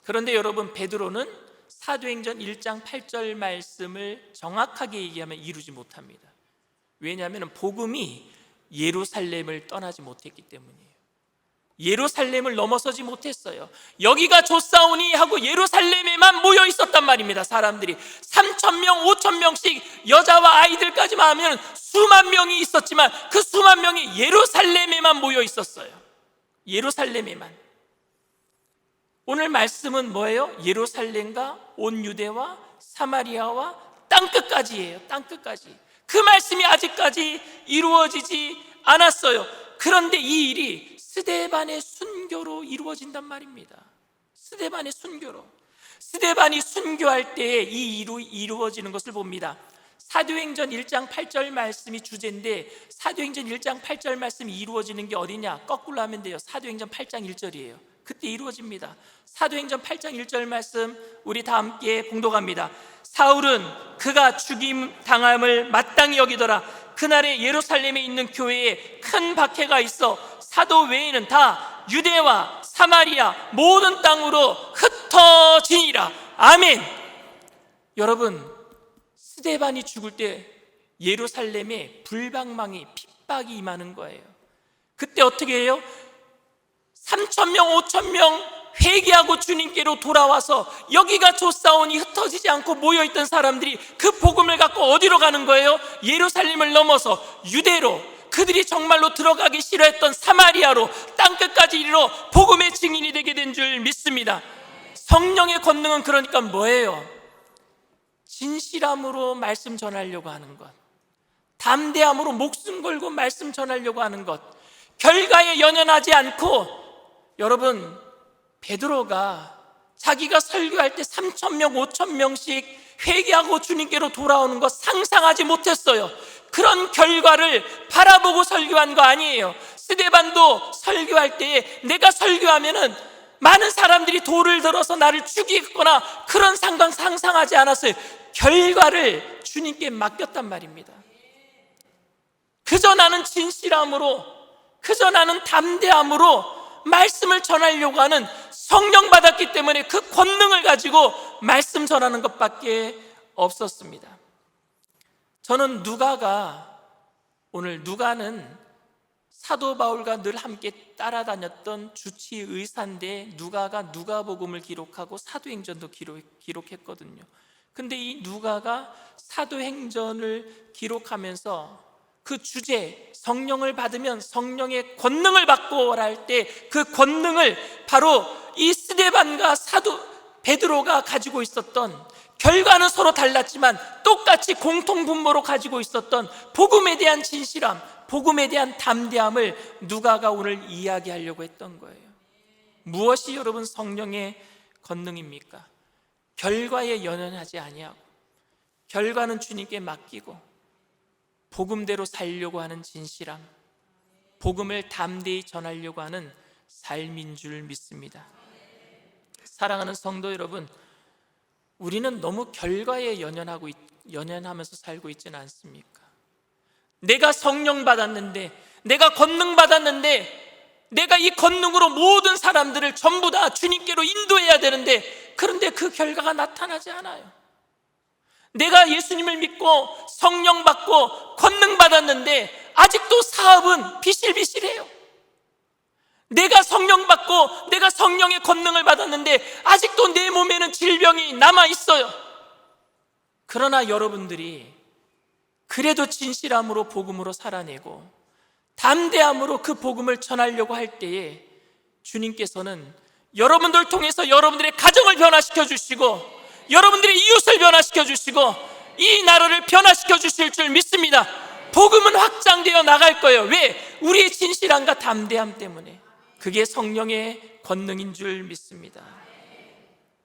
그런데 여러분, 베드로는 사도행전 1장 8절 말씀을 정확하게 얘기하면 이루지 못합니다. 왜냐하면 복음이 예루살렘을 떠나지 못했기 때문이에요. 예루살렘을 넘어서지 못했어요. 여기가 좋사오니 하고 예루살렘에만 모여 있었단 말입니다. 사람들이 3,000명, 5,000명씩 여자와 아이들까지만 하면 수만 명이 있었지만 그 수만 명이 예루살렘에만 모여 있었어요. 예루살렘에만. 오늘 말씀은 뭐예요? 예루살렘과 온 유대와 사마리아와 땅끝까지예요. 땅끝까지. 그 말씀이 아직까지 이루어지지 않았어요. 그런데 이 일이 스데반의 순교로 이루어진단 말입니다. 스데반의 순교로. 스데반이 순교할 때에 이 일이 이루어지는 것을 봅니다. 사도행전 1장 8절 말씀이 주제인데 사도행전 1장 8절 말씀이 이루어지는 게 어디냐? 거꾸로 하면 돼요. 사도행전 8장 1절이에요. 그때 이루어집니다. 사도행전 8장 1절 말씀 우리 다 함께 봉독합니다. 사울은 그가 죽임 당함을 마땅히 여기더라. 그날에 예루살렘에 있는 교회에 큰 박해가 있어 사도 외에는 다 유대와 사마리아 모든 땅으로 흩어지니라. 아멘. 여러분, 스데반이 죽을 때 예루살렘에 불방망이 핍박이 임하는 거예요. 그때 어떻게 해요? 3,000명, 5,000명 회개하고 주님께로 돌아와서 여기가 좋사오니 흩어지지 않고 모여있던 사람들이 그 복음을 갖고 어디로 가는 거예요? 예루살렘을 넘어서 유대로, 그들이 정말로 들어가기 싫어했던 사마리아로 땅끝까지 이르러 복음의 증인이 되게 된 줄 믿습니다. 성령의 권능은 그러니까 뭐예요? 진실함으로 말씀 전하려고 하는 것, 담대함으로 목숨 걸고 말씀 전하려고 하는 것, 결과에 연연하지 않고. 여러분, 베드로가 자기가 설교할 때 3,000명, 5,000명씩 회개하고 주님께로 돌아오는 거 상상하지 못했어요. 그런 결과를 바라보고 설교한 거 아니에요. 스데반도 설교할 때 내가 설교하면은 많은 사람들이 돌을 들어서 나를 죽이거나 그런 상상하지 않았어요. 결과를 주님께 맡겼단 말입니다. 그저 나는 진실함으로, 그저 나는 담대함으로 말씀을 전하려고 하는, 성령 받았기 때문에 그 권능을 가지고 말씀 전하는 것밖에 없었습니다. 저는 누가는 사도 바울과 늘 함께 따라다녔던 주치 의사인데 누가가 누가복음을 기록하고 사도행전도 기록했거든요. 근데 이 누가가 사도행전을 기록하면서 그 주제, 성령을 받으면 성령의 권능을 받고라 할 때 그 권능을 바로 이 스데반과 사도 베드로가 가지고 있었던, 결과는 서로 달랐지만 똑같이 공통 분모로 가지고 있었던 복음에 대한 진실함, 복음에 대한 담대함을 누가가 오늘 이야기하려고 했던 거예요. 무엇이 여러분 성령의 권능입니까? 결과에 연연하지 아니하고 결과는 주님께 맡기고 복음대로 살려고 하는 진실함, 복음을 담대히 전하려고 하는 삶인 줄 믿습니다. 사랑하는 성도 여러분, 우리는 너무 결과에 연연하면서 살고 있지는 않습니까? 내가 성령 받았는데, 내가 권능 받았는데, 내가 이 권능으로 모든 사람들을 전부 다 주님께로 인도해야 되는데, 그런데 그 결과가 나타나지 않아요. 내가 예수님을 믿고 성령 받고 권능 받았는데 아직도 사업은 비실비실해요. 내가 성령 받고 내가 성령의 권능을 받았는데 아직도 내 몸에는 질병이 남아 있어요. 그러나 여러분들이 그래도 진실함으로 복음으로 살아내고 담대함으로 그 복음을 전하려고 할 때에 주님께서는 여러분들 통해서 여러분들의 가정을 변화시켜 주시고 여러분들의 이웃을 변화시켜 주시고 이 나라를 변화시켜 주실 줄 믿습니다. 복음은 확장되어 나갈 거예요. 왜? 우리의 진실함과 담대함 때문에. 그게 성령의 권능인 줄 믿습니다.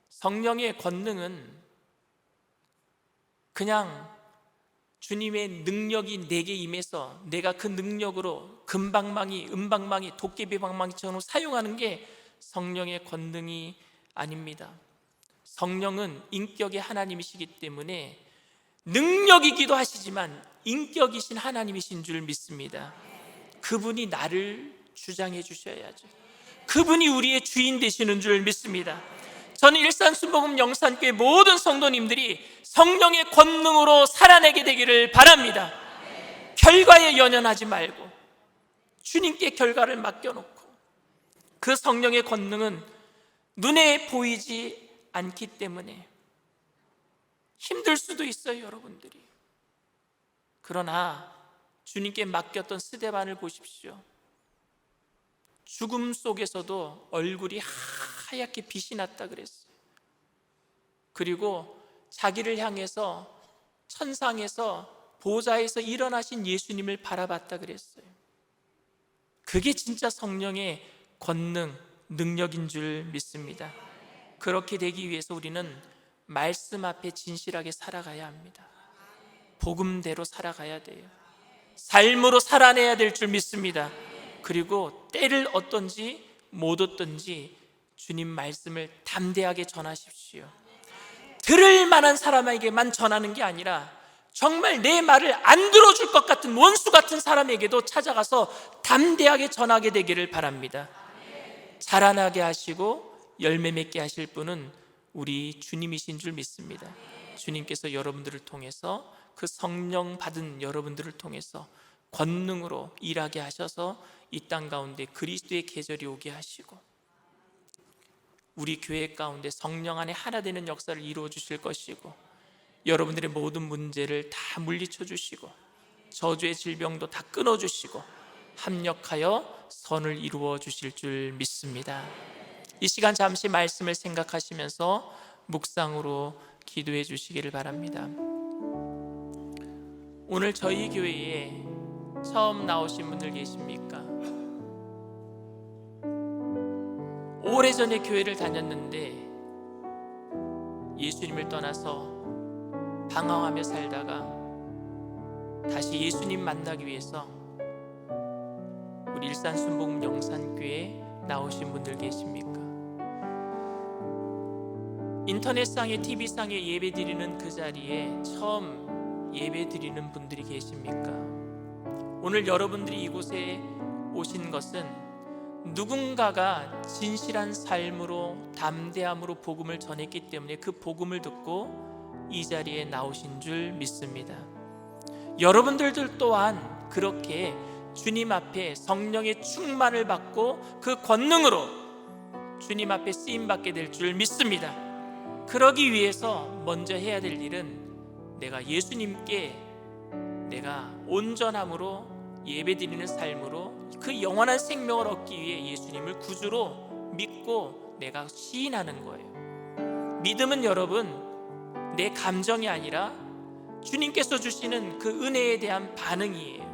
성령의 권능은 그냥 주님의 능력이 내게 임해서 내가 그 능력으로 금방망이, 은방망이, 도깨비 방망이처럼 사용하는 게 성령의 권능이 아닙니다. 성령은 인격의 하나님이시기 때문에 능력이기도 하시지만 인격이신 하나님이신 줄 믿습니다. 그분이 나를 주장해 주셔야죠. 그분이 우리의 주인 되시는 줄 믿습니다. 저는 일산순복음 영산교회 모든 성도님들이 성령의 권능으로 살아내게 되기를 바랍니다. 결과에 연연하지 말고 주님께 결과를 맡겨놓고 그 성령의 권능은 눈에 보이지 않기 때문에 힘들 수도 있어요, 여러분들이. 그러나 주님께 맡겼던 스데반을 보십시오. 죽음 속에서도 얼굴이 하얗게 빛이 났다 그랬어요. 그리고 자기를 향해서 천상에서 보좌에서 일어나신 예수님을 바라봤다 그랬어요. 그게 진짜 성령의 권능, 능력인 줄 믿습니다. 그렇게 되기 위해서 우리는 말씀 앞에 진실하게 살아가야 합니다. 복음대로 살아가야 돼요. 삶으로 살아내야 될 줄 믿습니다. 그리고 때를 어떤지 못 어떤지 주님 말씀을 담대하게 전하십시오. 들을 만한 사람에게만 전하는 게 아니라 정말 내 말을 안 들어줄 것 같은 원수 같은 사람에게도 찾아가서 담대하게 전하게 되기를 바랍니다. 자라나게 하시고 열매 맺게 하실 분은 우리 주님이신 줄 믿습니다. 주님께서 여러분들을 통해서 그 성령 받은 여러분들을 통해서 권능으로 일하게 하셔서 이 땅 가운데 그리스도의 계절이 오게 하시고 우리 교회 가운데 성령 안에 하나 되는 역사를 이루어 주실 것이고 여러분들의 모든 문제를 다 물리쳐 주시고 저주의 질병도 다 끊어 주시고 합력하여 선을 이루어 주실 줄 믿습니다. 이 시간 잠시 말씀을 생각하시면서 묵상으로 기도해 주시기를 바랍니다. 오늘 저희 교회에 처음 나오신 분들 계십니까? 오래전에 교회를 다녔는데 예수님을 떠나서 방황하며 살다가 다시 예수님 만나기 위해서 우리 일산 순복음 영산교회에 나오신 분들 계십니까? 인터넷상에 TV상에 예배 드리는 그 자리에 처음 예배 드리는 분들이 계십니까? 오늘 여러분들이 이곳에 오신 것은 누군가가 진실한 삶으로 담대함으로 복음을 전했기 때문에 그 복음을 듣고 이 자리에 나오신 줄 믿습니다. 여러분들도 또한 그렇게 주님 앞에 성령의 충만을 받고 그 권능으로 주님 앞에 쓰임받게 될 줄 믿습니다. 그러기 위해서 먼저 해야 될 일은 내가 예수님께 내가 온전함으로 예배드리는 삶으로 그 영원한 생명을 얻기 위해 예수님을 구주로 믿고 내가 시인하는 거예요. 믿음은 여러분 내 감정이 아니라 주님께서 주시는 그 은혜에 대한 반응이에요.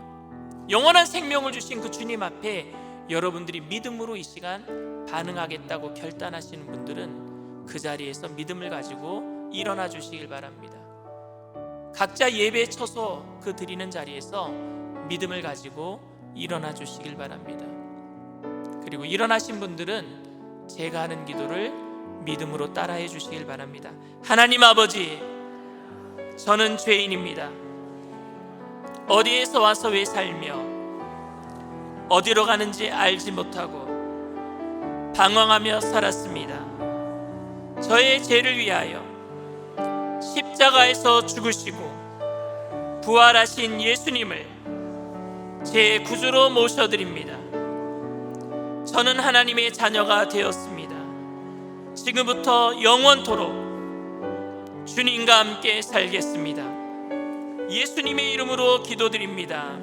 영원한 생명을 주신 그 주님 앞에 여러분들이 믿음으로 이 시간 반응하겠다고 결단하시는 분들은 그 자리에서 믿음을 가지고 일어나 주시길 바랍니다. 각자 예배 처소 그 드리는 자리에서 믿음을 가지고 일어나 주시길 바랍니다. 그리고 일어나신 분들은 제가 하는 기도를 믿음으로 따라해 주시길 바랍니다. 하나님 아버지, 저는 죄인입니다. 어디에서 와서 왜 살며 어디로 가는지 알지 못하고 방황하며 살았습니다. 저의 죄를 위하여 십자가에서 죽으시고 부활하신 예수님을 제 구주로 모셔드립니다. 저는 하나님의 자녀가 되었습니다. 지금부터 영원토록 주님과 함께 살겠습니다. 예수님의 이름으로 기도드립니다.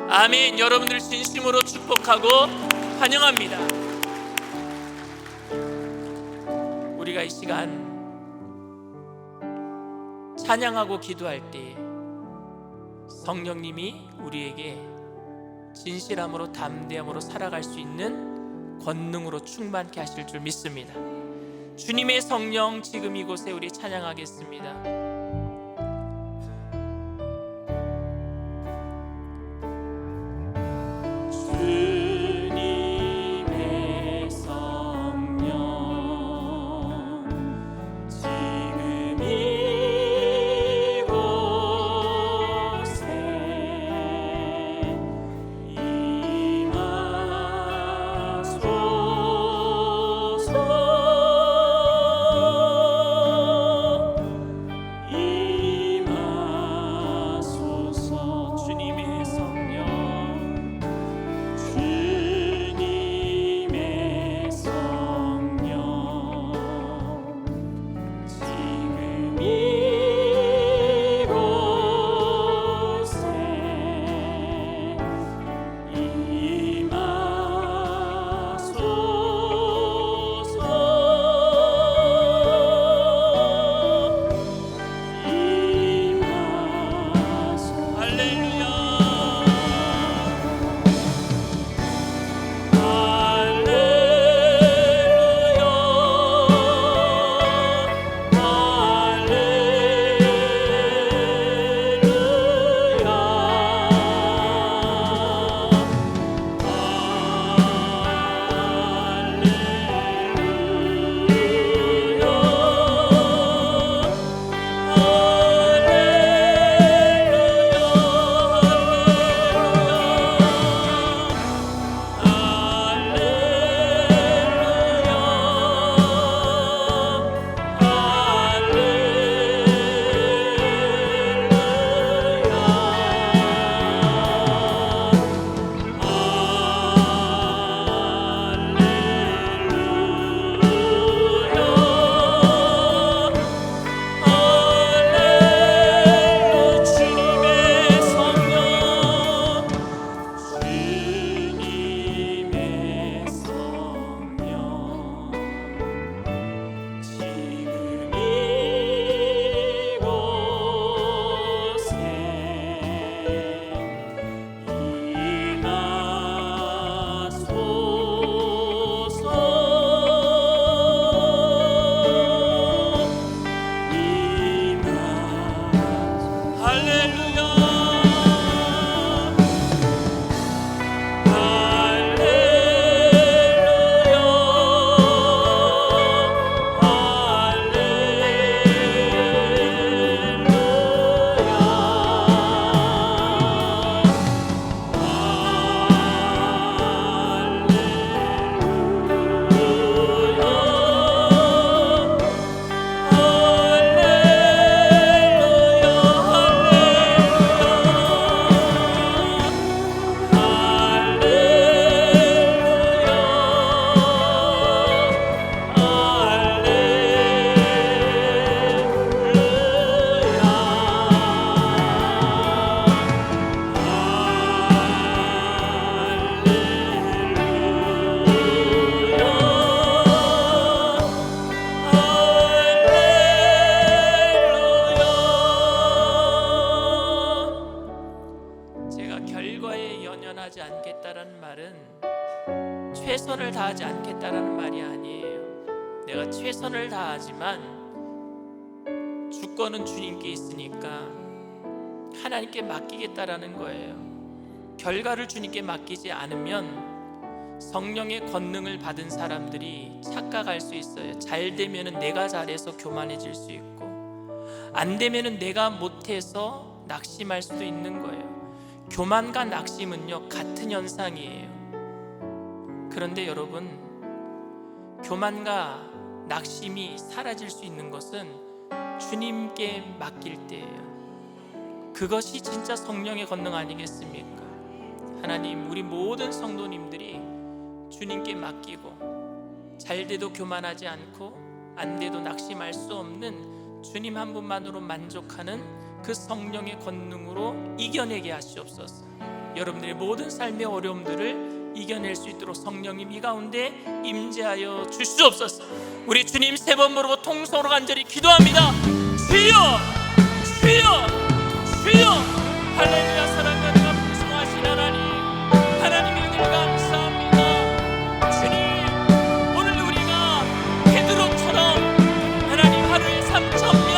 아멘. 여러분들 진심으로 축복하고 환영합니다. 우리가 이 시간 찬양하고 기도할 때 성령님이 우리에게 진실함으로 담대함으로 살아갈 수 있는 권능으로 충만케 하실 줄 믿습니다. 주님의 성령 지금 이곳에 우리 찬양하겠습니다. 주님의 성령 지금 이곳에 임하소서. 낙심하지 않겠다라는 말이 아니에요. 내가 최선을 다하지만 주권은 주님께 있으니까 하나님께 맡기겠다라는 거예요. 결과를 주님께 맡기지 않으면 성령의 권능을 받은 사람들이 착각할 수 있어요. 잘 되면은 내가 잘해서 교만해질 수 있고, 안 되면은 내가 못해서 낙심할 수도 있는 거예요. 교만과 낙심은요, 같은 현상이에요. 그런데 여러분, 교만과 낙심이 사라질 수 있는 것은 주님께 맡길 때예요. 그것이 진짜 성령의 권능 아니겠습니까? 하나님, 우리 모든 성도님들이 주님께 맡기고 잘 돼도 교만하지 않고 안 돼도 낙심할 수 없는 주님 한 분만으로 만족하는 그 성령의 권능으로 이겨내게 하시옵소서. 여러분들의 모든 삶의 어려움들을 이겨낼 수 있도록 성령님 이 가운데 임재하여 주시옵소서. 우리 주님 세 번 부르고 통성으로 간절히 기도합니다. 주여, 주여, 주여. 할렐루야. 사랑과 은혜가 풍성하신 하나님, 하나님의 은혜를 감사합니다. 주님, 오늘 우리가 베드로처럼 하나님 하루에 3,000명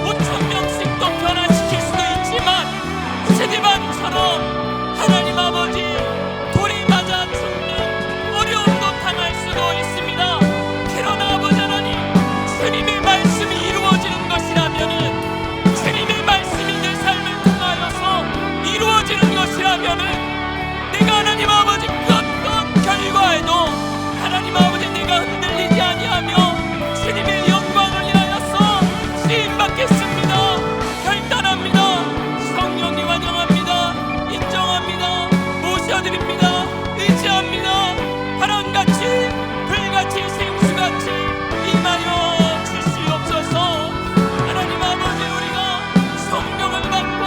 5,000명씩도 변화시킬 수도 있지만, 스데반처럼 하나님 아버지 돌이 맞아 죽는 어려움도 당할 수도 있습니다. 그러나 아버지 하나님, 주님의 말씀이 이루어지는 것이라면은, 주님의 말씀이 내 삶을 통하여서 이루어지는 것이라면은, 내가 하나님 아버지 그 어떤 결과에도 하나님 아버지 내가 흔들리지 아니하며 주님의 영광을 인하여서 쓰임받겠습니다. 결단합니다. 성령님 환영합니다. 인정합니다. 모셔드립니다. 의지합니다. 바람같이 불같이 생수같이 임하여 주시옵소서. 하나님 아버지, 우리가 성령을 받고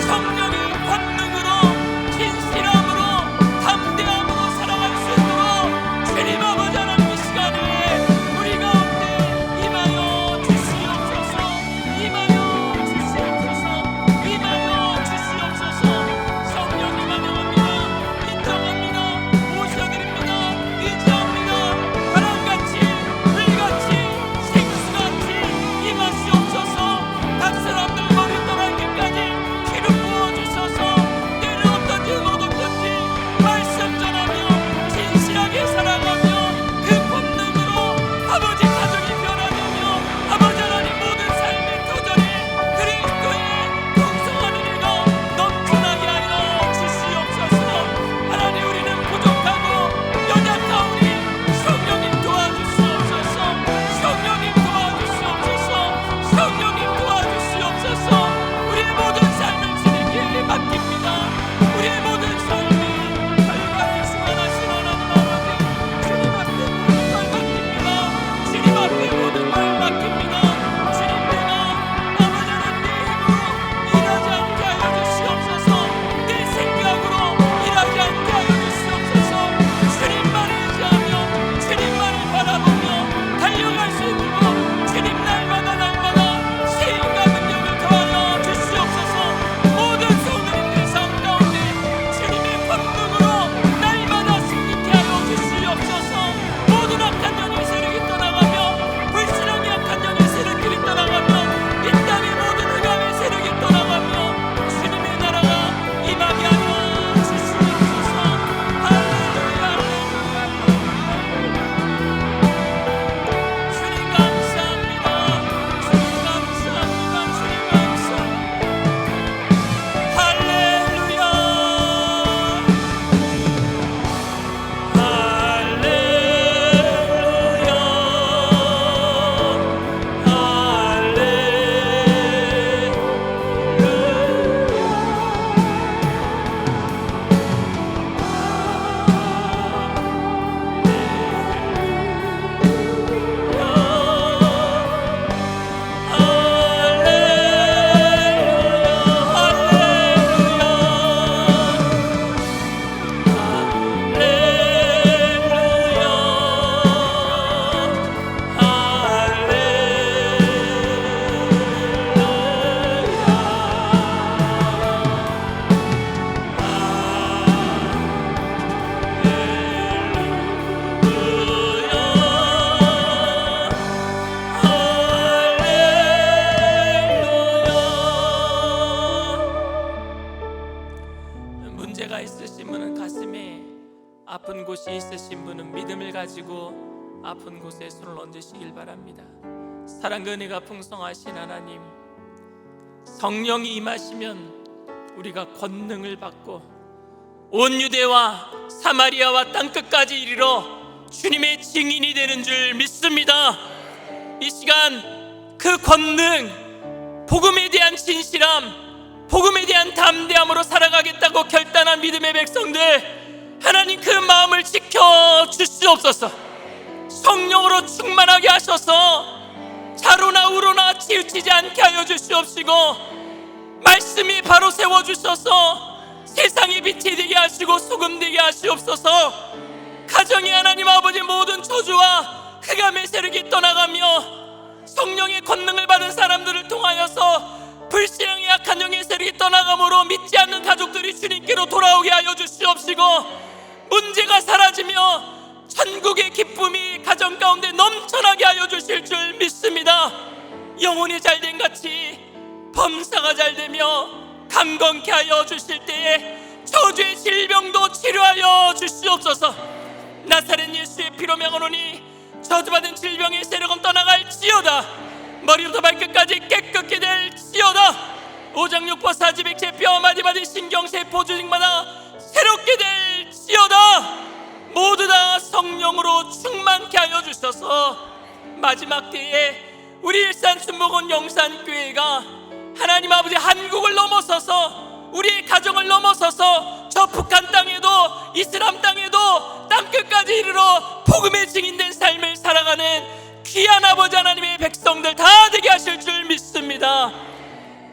성령의 권능으로 진실함으로 담대함으로 살아갈 수 있도록 주님 아버지 하나님 이 시간에 우리 가운데 임하여 주시옵소서. 임하여 주시옵소서. 임하여 주시옵소서. 성령님 환영합니다. 인정합니다. 모셔드립니다. 의지합니다. 바람같이 믿음을 가지고 아픈 곳에 손을 얹으시길 바랍니다. 사랑과 은혜가 풍성하신 하나님, 성령이 임하시면 우리가 권능을 받고 온 유대와 사마리아와 땅끝까지 이르러 주님의 증인이 되는 줄 믿습니다. 이 시간 그 권능, 복음에 대한 진실함, 복음에 대한 담대함으로 살아가겠다고 결단한 믿음의 백성들, 하나님 그 마음을 지켜주시옵소서. 성령으로 충만하게 하셔서 자로나 우로나 치우치지 않게 하여 주시옵시고, 말씀이 바로 세워주셔서 세상의 빛이 되게 하시고 소금 되게 하시옵소서. 가정의 하나님 아버지 모든 저주와 흑암의 세력이 떠나가며 성령의 권능을 받은 사람들을 통하여서 불신앙의 약한 영의 세력이 떠나가므로 믿지 않는 가족들이 주님께로 돌아오게 하여 주시옵시고, 문제가 사라지며 천국의 기쁨이 가정 가운데 넘쳐나게 하여 주실 줄 믿습니다. 영혼이 잘된 같이 범사가 잘되며 강건케 하여 주실 때에 저주의 질병도 치료하여 주시옵소서. 나사렛 예수의 피로 명하노니 저주받은 질병의 세력은 떠나갈지어다. 머리부터 발끝까지 깨끗게 될지어다. 오장육부 사지백체 뼈 마디마디 신경세포 조직마다 새롭게 될지어다. 모두 다 성령으로 충만케 하여 주셔서 마지막 때에 우리 일산 순복원 영산교회가 하나님 아버지 한국을 넘어서서 우리의 가정을 넘어서서 저 북한 땅에도 이슬람 땅에도 땅끝까지 이르러 복음의 증인된 삶을 살아가는 귀한 아버지 하나님의 백성들 다 되게 하실 줄 믿습니다.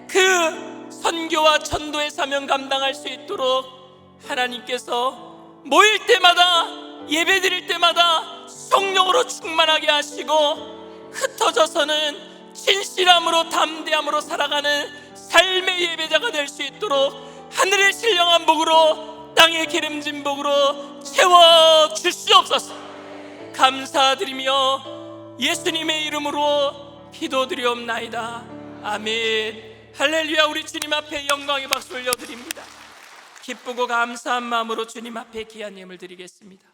그 선교와 전도의 사명 감당할 수 있도록 하나님께서 모일 때마다 예배 드릴 때마다 성령으로 충만하게 하시고, 흩어져서는 진실함으로 담대함으로 살아가는 삶의 예배자가 될 수 있도록 하늘의 신령한 복으로 땅의 기름진 복으로 채워 주시옵소서. 감사드리며 예수님의 이름으로 기도드리옵나이다. 아멘. 할렐루야. 우리 주님 앞에 영광의 박수 올려드립니다. 기쁘고 감사한 마음으로 주님 앞에 귀한 예물 드리겠습니다.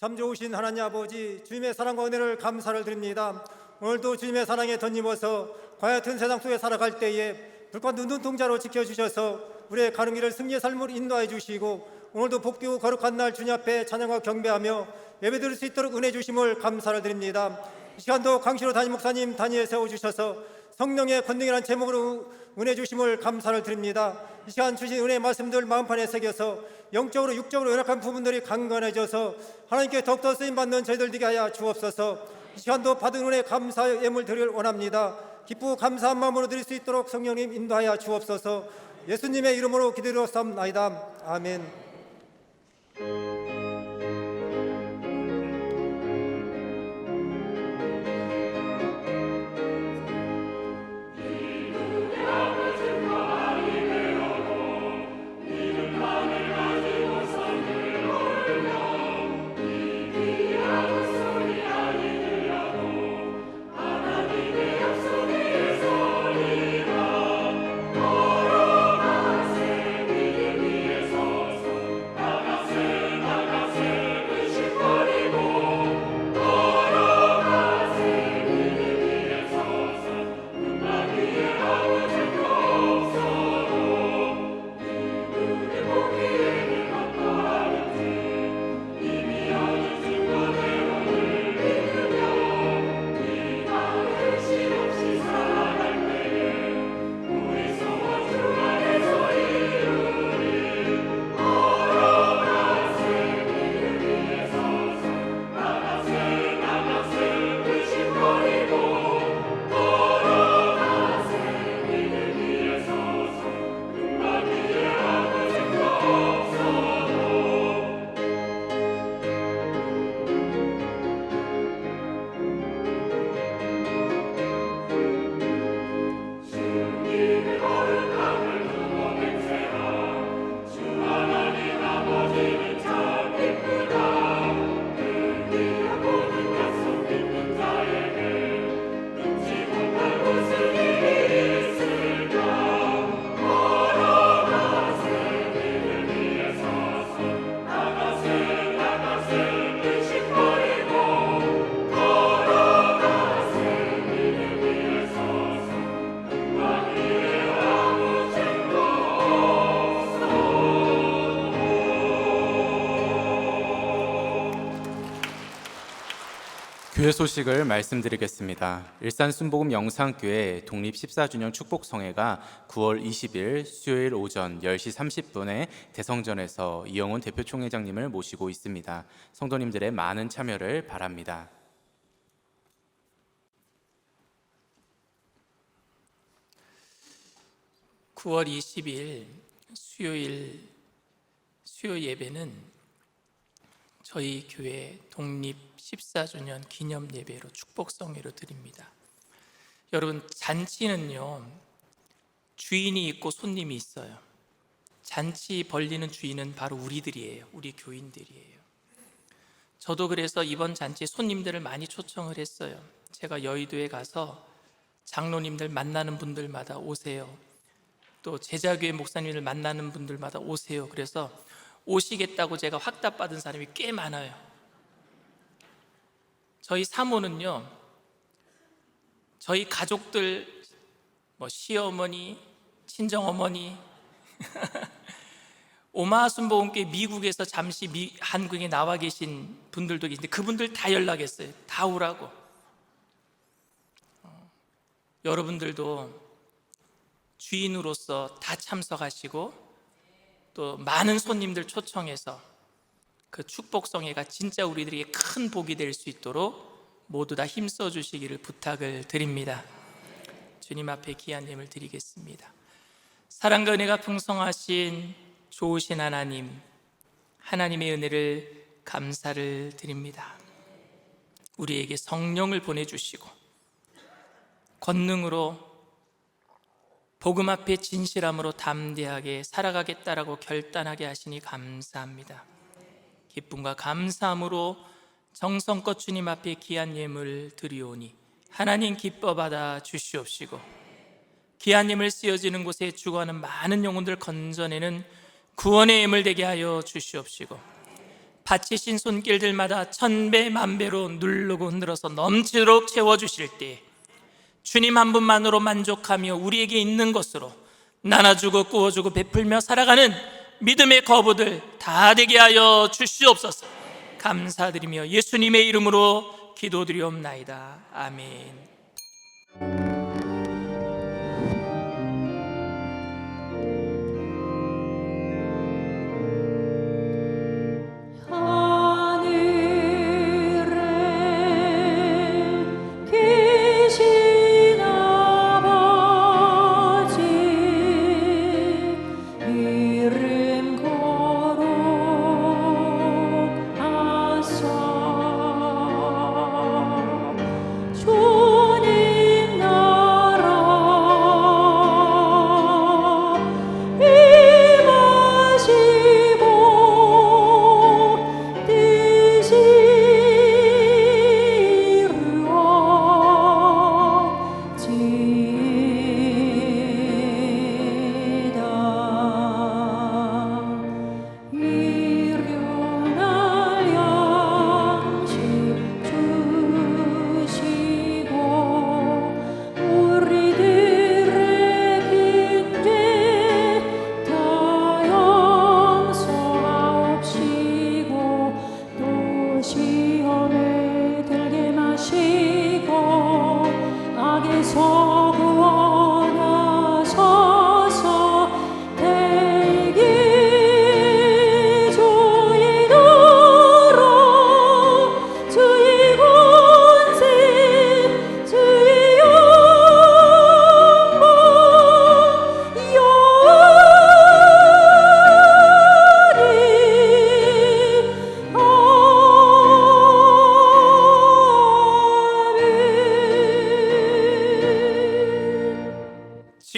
참 좋으신 하나님 아버지, 주님의 사랑과 은혜를 감사를 드립니다. 오늘도 주님의 사랑에 덧입어서 과같은 세상 속에 살아갈 때에 불과 눈동자로 지켜주셔서 우리의 가는 길을 승리의 삶으로 인도해 주시고, 오늘도 복되고 거룩한 날 주님 앞에 찬양과 경배하며 예배드릴 수 있도록 은혜 주심을 감사를 드립니다. 이 시간도 강시로 담임 목사님 단위에 세워주셔서 성령의 권능이라는 제목으로 은혜 주심을 감사를 드립니다. 이 시간 주신 은혜의 말씀들 마음판에 새겨서 영적으로 육적으로 연약한 부분들이 강건해져서 하나님께 더욱더 쓰임받는 저희들 되게 하여 주옵소서. 이 시간도 받은 은혜 감사의 예물 드리를 원합니다. 기쁘고 감사한 마음으로 드릴 수 있도록 성령님 인도하여 주옵소서. 예수님의 이름으로 기도드렸사옵나이다. 아멘. 교회 소식을 말씀드리겠습니다. 일산 순복음 영상교회 독립 14주년 축복성회가 9월 20일 수요일 오전 10시 30분에 대성전에서 이영훈 대표 총회장님을 모시고 있습니다. 성도님들의 많은 참여를 바랍니다. (9월 20일) 수요 예배는 저희 교회 독립 14주년 기념 예배로 축복성회로 드립니다. 여러분, 잔치는요 주인이 있고 손님이 있어요. 잔치 벌리는 주인은 바로 우리들이에요. 우리 교인들이에요. 저도 그래서 이번 잔치에 손님들을 많이 초청을 했어요. 제가 여의도에 가서 장로님들 만나는 분들마다 오세요. 또 제자교회 목사님을 만나는 분들마다 오세요. 그래서 오시겠다고 제가 확답받은 사람이 꽤 많아요. 저희 사모는요, 저희 가족들, 시어머니, 친정어머니, 오마순복음교회 미국에서 잠시 한국에 나와 계신 분들도 계신데 그분들 다 연락했어요. 다 오라고. 여러분들도 주인으로서 다 참석하시고 또 많은 손님들 초청해서 그 축복성회가 진짜 우리들에게 큰 복이 될 수 있도록 모두 다 힘써 주시기를 부탁을 드립니다. 주님 앞에 귀한 예물 드리겠습니다. 사랑과 은혜가 풍성하신 좋으신 하나님, 하나님의 은혜를 감사를 드립니다. 우리에게 성령을 보내주시고 권능으로 복음 앞에 진실함으로 담대하게 살아가겠다라고 결단하게 하시니 감사합니다. 기쁨과 감사함으로 정성껏 주님 앞에 귀한 예물 드리오니 하나님 기뻐 받아 주시옵시고, 귀한 예물 쓰여지는 곳에 죽어가는 많은 영혼들 건져내는 구원의 예물 되게 하여 주시옵시고, 바치신 손길들마다 천배 만배로 누르고 흔들어서 넘치도록 채워주실 때 주님 한 분만으로 만족하며 우리에게 있는 것으로 나눠주고 꾸어주고 베풀며 살아가는 믿음의 거부들 다 되게 하여 주시옵소서. 감사드리며 예수님의 이름으로 기도드리옵나이다. 아멘.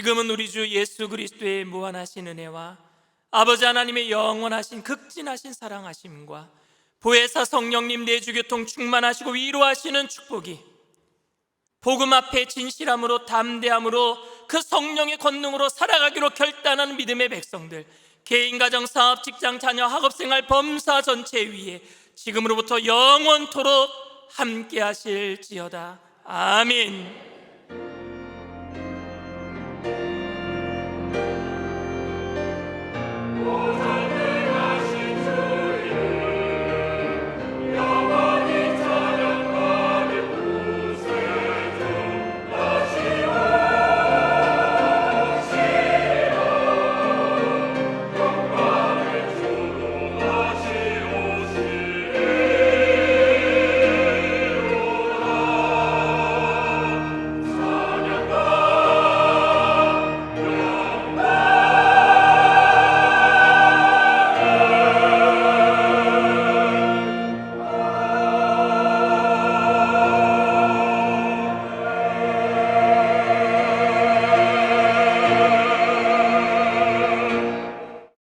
지금은 우리 주 예수 그리스도의 무한하신 은혜와 아버지 하나님의 영원하신 극진하신 사랑하심과 보혜사 성령님 내주교통 충만하시고 위로하시는 축복이 복음 앞에 진실함으로 담대함으로 그 성령의 권능으로 살아가기로 결단하는 믿음의 백성들, 개인, 가정, 사업, 직장, 자녀, 학업생활, 범사 전체 위에 지금으로부터 영원토록 함께 하실지어다. 아멘.